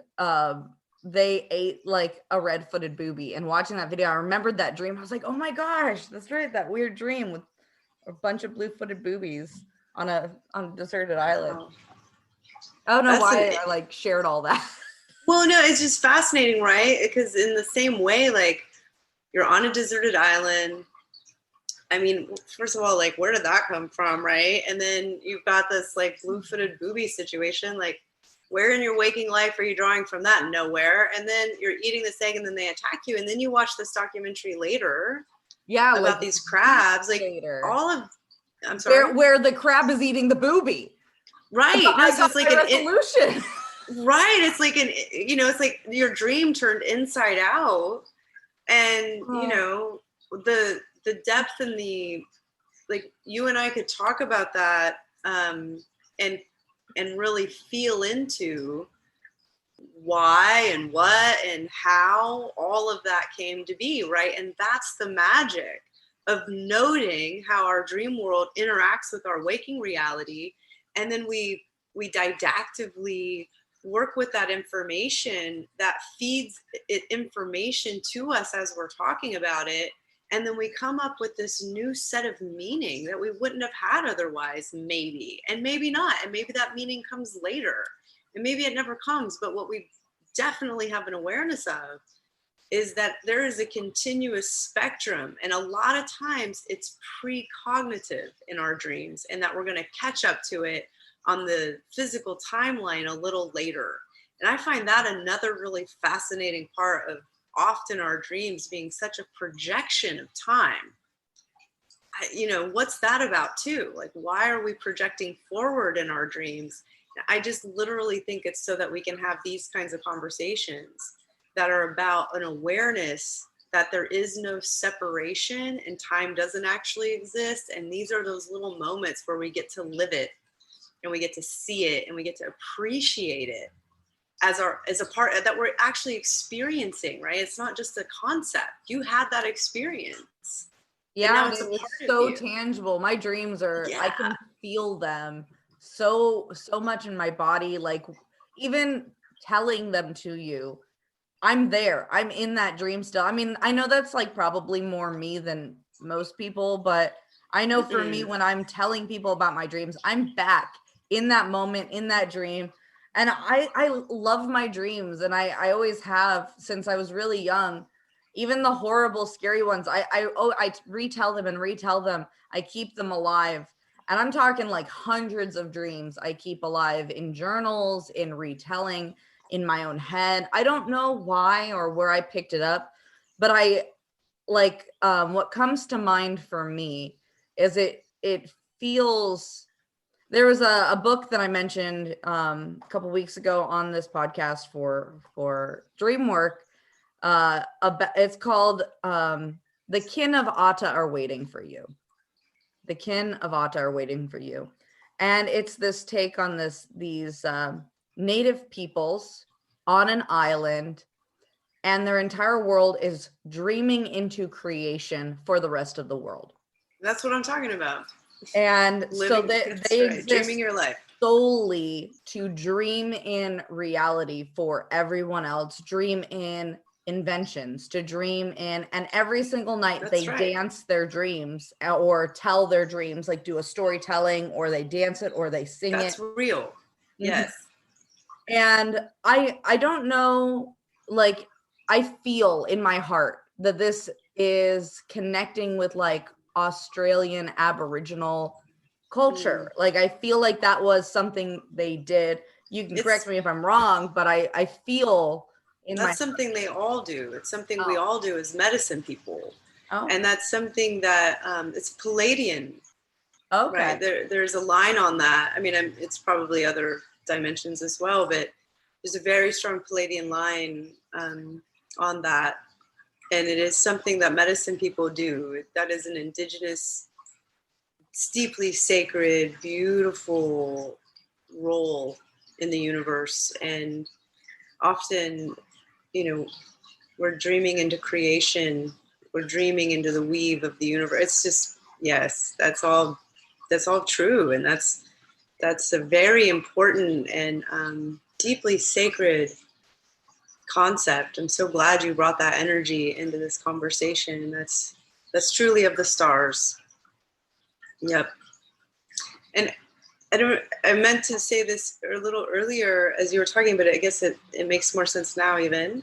Speaker 1: they ate like a red-footed booby. And watching that video, I remembered that dream. I was like, oh my gosh, that's right, that weird dream with a bunch of blue-footed boobies on a deserted island.
Speaker 2: Wow.
Speaker 1: I don't know why I like shared all that.
Speaker 2: Well, no, it's just fascinating, right? Because in the same way, like, you're on a deserted island. I mean, first of all, like, where did that come from, right? And then you've got this like blue-footed booby situation. Like, where in your waking life are you drawing from that? Nowhere. And then you're eating this egg, and then they attack you. And then you watch this documentary later, about like these crabs, like later. All of. I'm sorry.
Speaker 1: Where the crab is eating the booby.
Speaker 2: Right. No, so it's like an
Speaker 1: resolution.
Speaker 2: Right. It's like it's like your dream turned inside out, and the depth and the, like, you and I could talk about that, and really feel into why and what and how all of that came to be, right? And that's the magic of noting how our dream world interacts with our waking reality, and then we didactically work with that information that feeds it information to us as we're talking about it. And then we come up with this new set of meaning that we wouldn't have had otherwise, maybe, and maybe not. And maybe that meaning comes later, and maybe it never comes. But what we definitely have an awareness of is that there is a continuous spectrum. And a lot of times it's precognitive in our dreams, and that we're going to catch up to it on the physical timeline a little later. And I find that another really fascinating part of often our dreams being such a projection of time. What's that about too? Like, why are we projecting forward in our dreams? I just literally think it's so that we can have these kinds of conversations that are about an awareness that there is no separation and time doesn't actually exist. And these are those little moments where we get to live it, and we get to see it, and we get to appreciate it as a part that we're actually experiencing, right? It's not just a concept. You had that experience.
Speaker 1: Yeah, it's so tangible. My dreams are, I can feel them so much in my body. Like, even telling them to you, I'm there. I'm in that dream still. I mean, I know that's like probably more me than most people, but I know for me, when I'm telling people about my dreams, I'm back in that moment, in that dream. And I love my dreams, and I always have since I was really young. Even the horrible, scary ones, I retell them and retell them. I keep them alive. And I'm talking like hundreds of dreams I keep alive in journals, in retelling, in my own head. I don't know why or where I picked it up, but I like what comes to mind for me is it feels. There was a book that I mentioned a couple weeks ago on this podcast for Dreamwork. It's called The Kin of Ata Are Waiting for You. The Kin of Ata Are Waiting for You. And it's this take on these native peoples on an island, and their entire world is dreaming into creation for the rest of the world.
Speaker 2: That's what I'm talking about.
Speaker 1: And so they exist
Speaker 2: dreaming your life
Speaker 1: solely to dream in reality for everyone else, dream in inventions, to dream in, and every single night they dance their dreams or tell their dreams, like do a storytelling, or they dance it or they sing it.
Speaker 2: That's real. Yes.
Speaker 1: And I don't know, like, I feel in my heart that this is connecting with like Australian Aboriginal culture. Like, I feel like that was something they did. You can correct me if I'm wrong, but I feel
Speaker 2: that's something they all do. It's something we all do as medicine people. And that's something that it's Palladian.
Speaker 1: Okay.
Speaker 2: Right. There's a line on that. I mean, it's probably other dimensions as well, but there's a very strong Palladian line on that. And it is something that medicine people do. That is an indigenous, deeply sacred, beautiful role in the universe. And often, we're dreaming into creation. We're dreaming into the weave of the universe. It's just, yes, that's all true. And that's a very important and deeply sacred concept. I'm so glad you brought that energy into this conversation. That's truly of the stars. Yep. And I meant to say this a little earlier as you were talking, but I guess it makes more sense now even.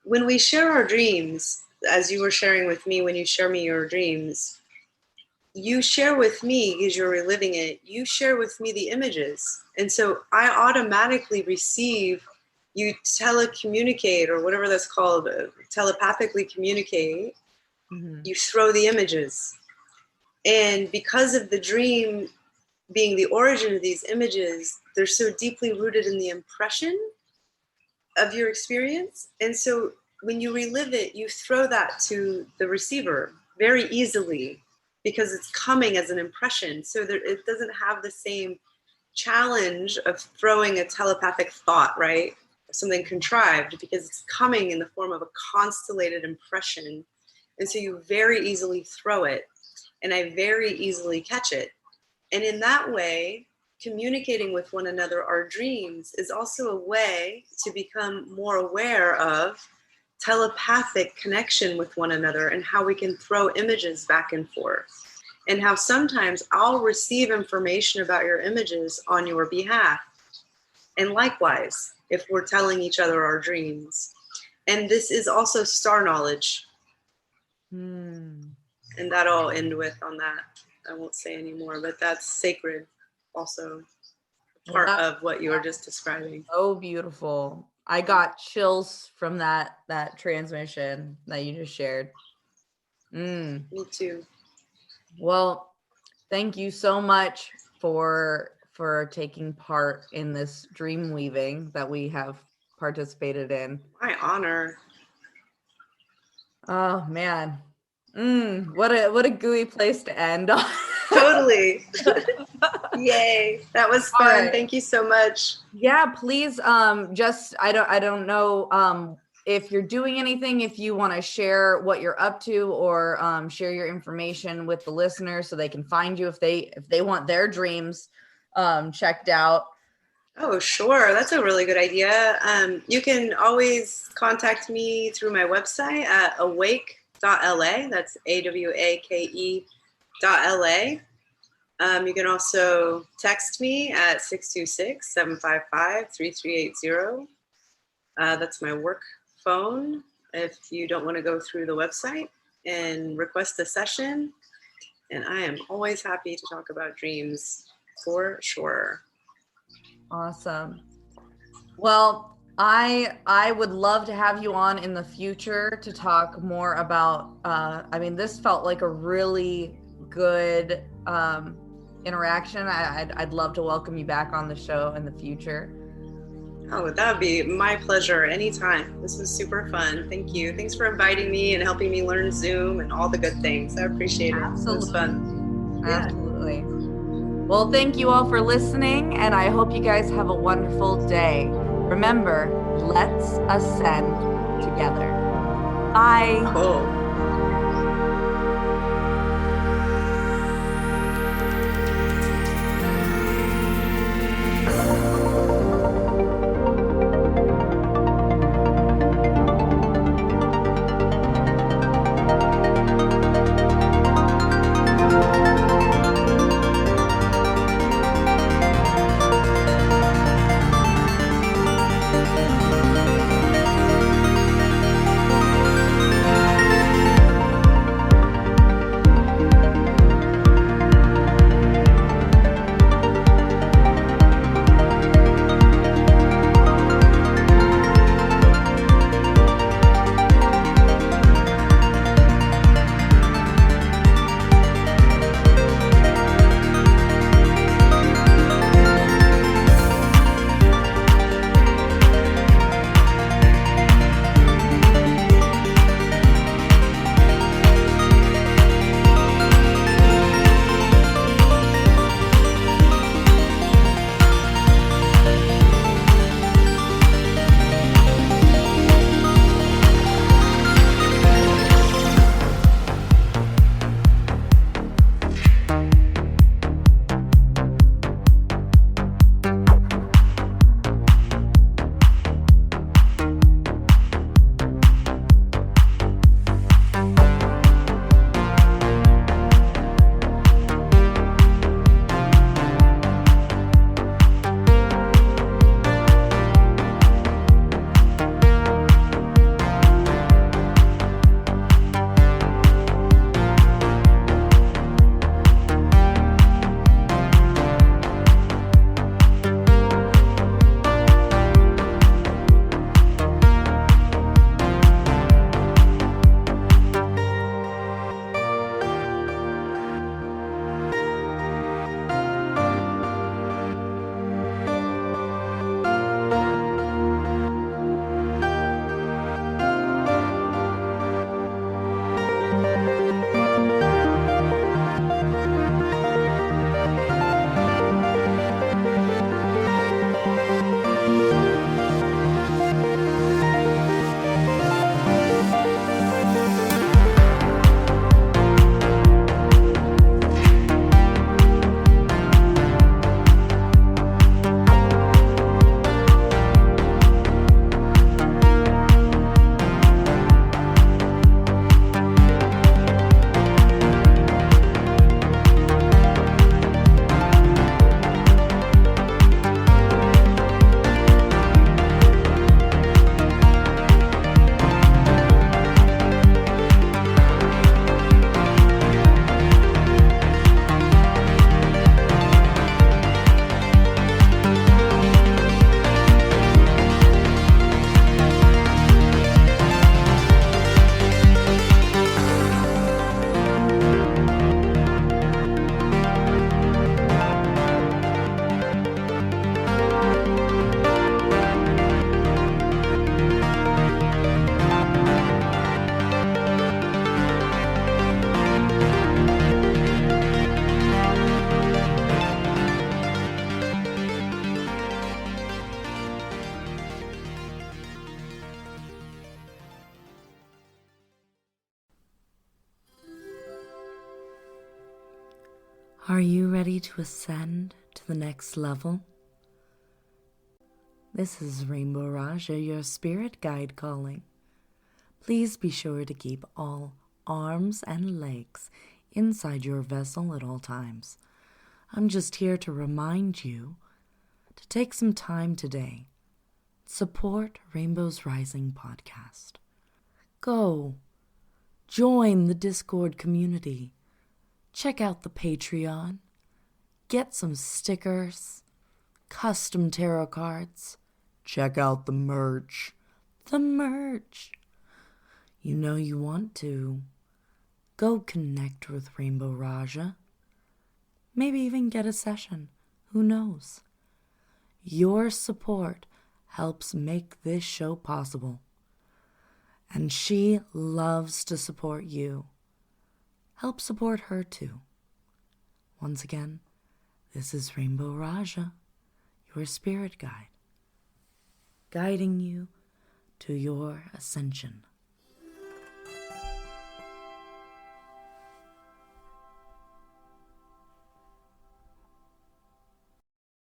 Speaker 2: When we share our dreams, as you were sharing with me, when you share me your dreams, you share with me, because you're reliving it, you share with me the images. And so I automatically receive, you telecommunicate, or whatever that's called, telepathically communicate, you throw the images. And because of the dream being the origin of these images, they're so deeply rooted in the impression of your experience. And so when you relive it, you throw that to the receiver very easily because it's coming as an impression. So that it doesn't have the same challenge of throwing a telepathic thought, right? Something contrived, because it's coming in the form of a constellated impression. And so you very easily throw it, and I very easily catch it. And in that way, communicating with one another our dreams is also a way to become more aware of telepathic connection with one another, and how we can throw images back and forth, and how sometimes I'll receive information about your images on your behalf. And likewise, if we're telling each other our dreams. And this is also star knowledge. And that I'll end with on that. I won't say anymore, but that's sacred also, part of what you were just describing.
Speaker 1: Oh, beautiful. I got chills from that transmission that you just shared.
Speaker 2: Me too.
Speaker 1: Well, thank you so much for taking part in this dream weaving that we have participated in.
Speaker 2: My honor.
Speaker 1: Oh man. What a gooey place to end on.
Speaker 2: Totally. Yay. That was fun.
Speaker 1: Right.
Speaker 2: Thank you so much.
Speaker 1: Yeah, please. Just I don't know if you're doing anything, if you want to share what you're up to, or share your information with the listeners so they can find you if they want their dreams checked out.
Speaker 2: Oh, sure. That's a really good idea. You can always contact me through my website at awake.la. That's AWAKE.LA. You can also text me at 626-755-3380. That's my work phone if you don't want to go through the website and request a session. And I am always happy to talk about dreams, for sure.
Speaker 1: Awesome. Well, I would love to have you on in the future to talk more about, this felt like a really good interaction. I'd love to welcome you back on the show in the future.
Speaker 2: Oh, that would be my pleasure anytime. This was super fun. Thank you. Thanks for inviting me and helping me learn Zoom and all the good things. I appreciate it.
Speaker 1: Absolutely.
Speaker 2: It was fun.
Speaker 1: Absolutely. Well, thank you all for listening, and I hope you guys have a wonderful day. Remember, let's ascend together. Bye.
Speaker 2: Cool.
Speaker 3: Are you ready to ascend to the next level? This is Rainbow Raaja, your spirit guide calling. Please be sure to keep all arms and legs inside your vessel at all times. I'm just here to remind you to take some time today. Support Rainbow's Rising podcast. Go. Join the Discord community. Check out the Patreon. Get some stickers, custom tarot cards. Check out the merch. The merch. You know you want to. Go connect with Rainbow Raaja. Maybe even get a session. Who knows? Your support helps make this show possible. And she loves to support you. Help support her too. Once again, this is Rainbow Raaja, your spirit guide, guiding you to your ascension.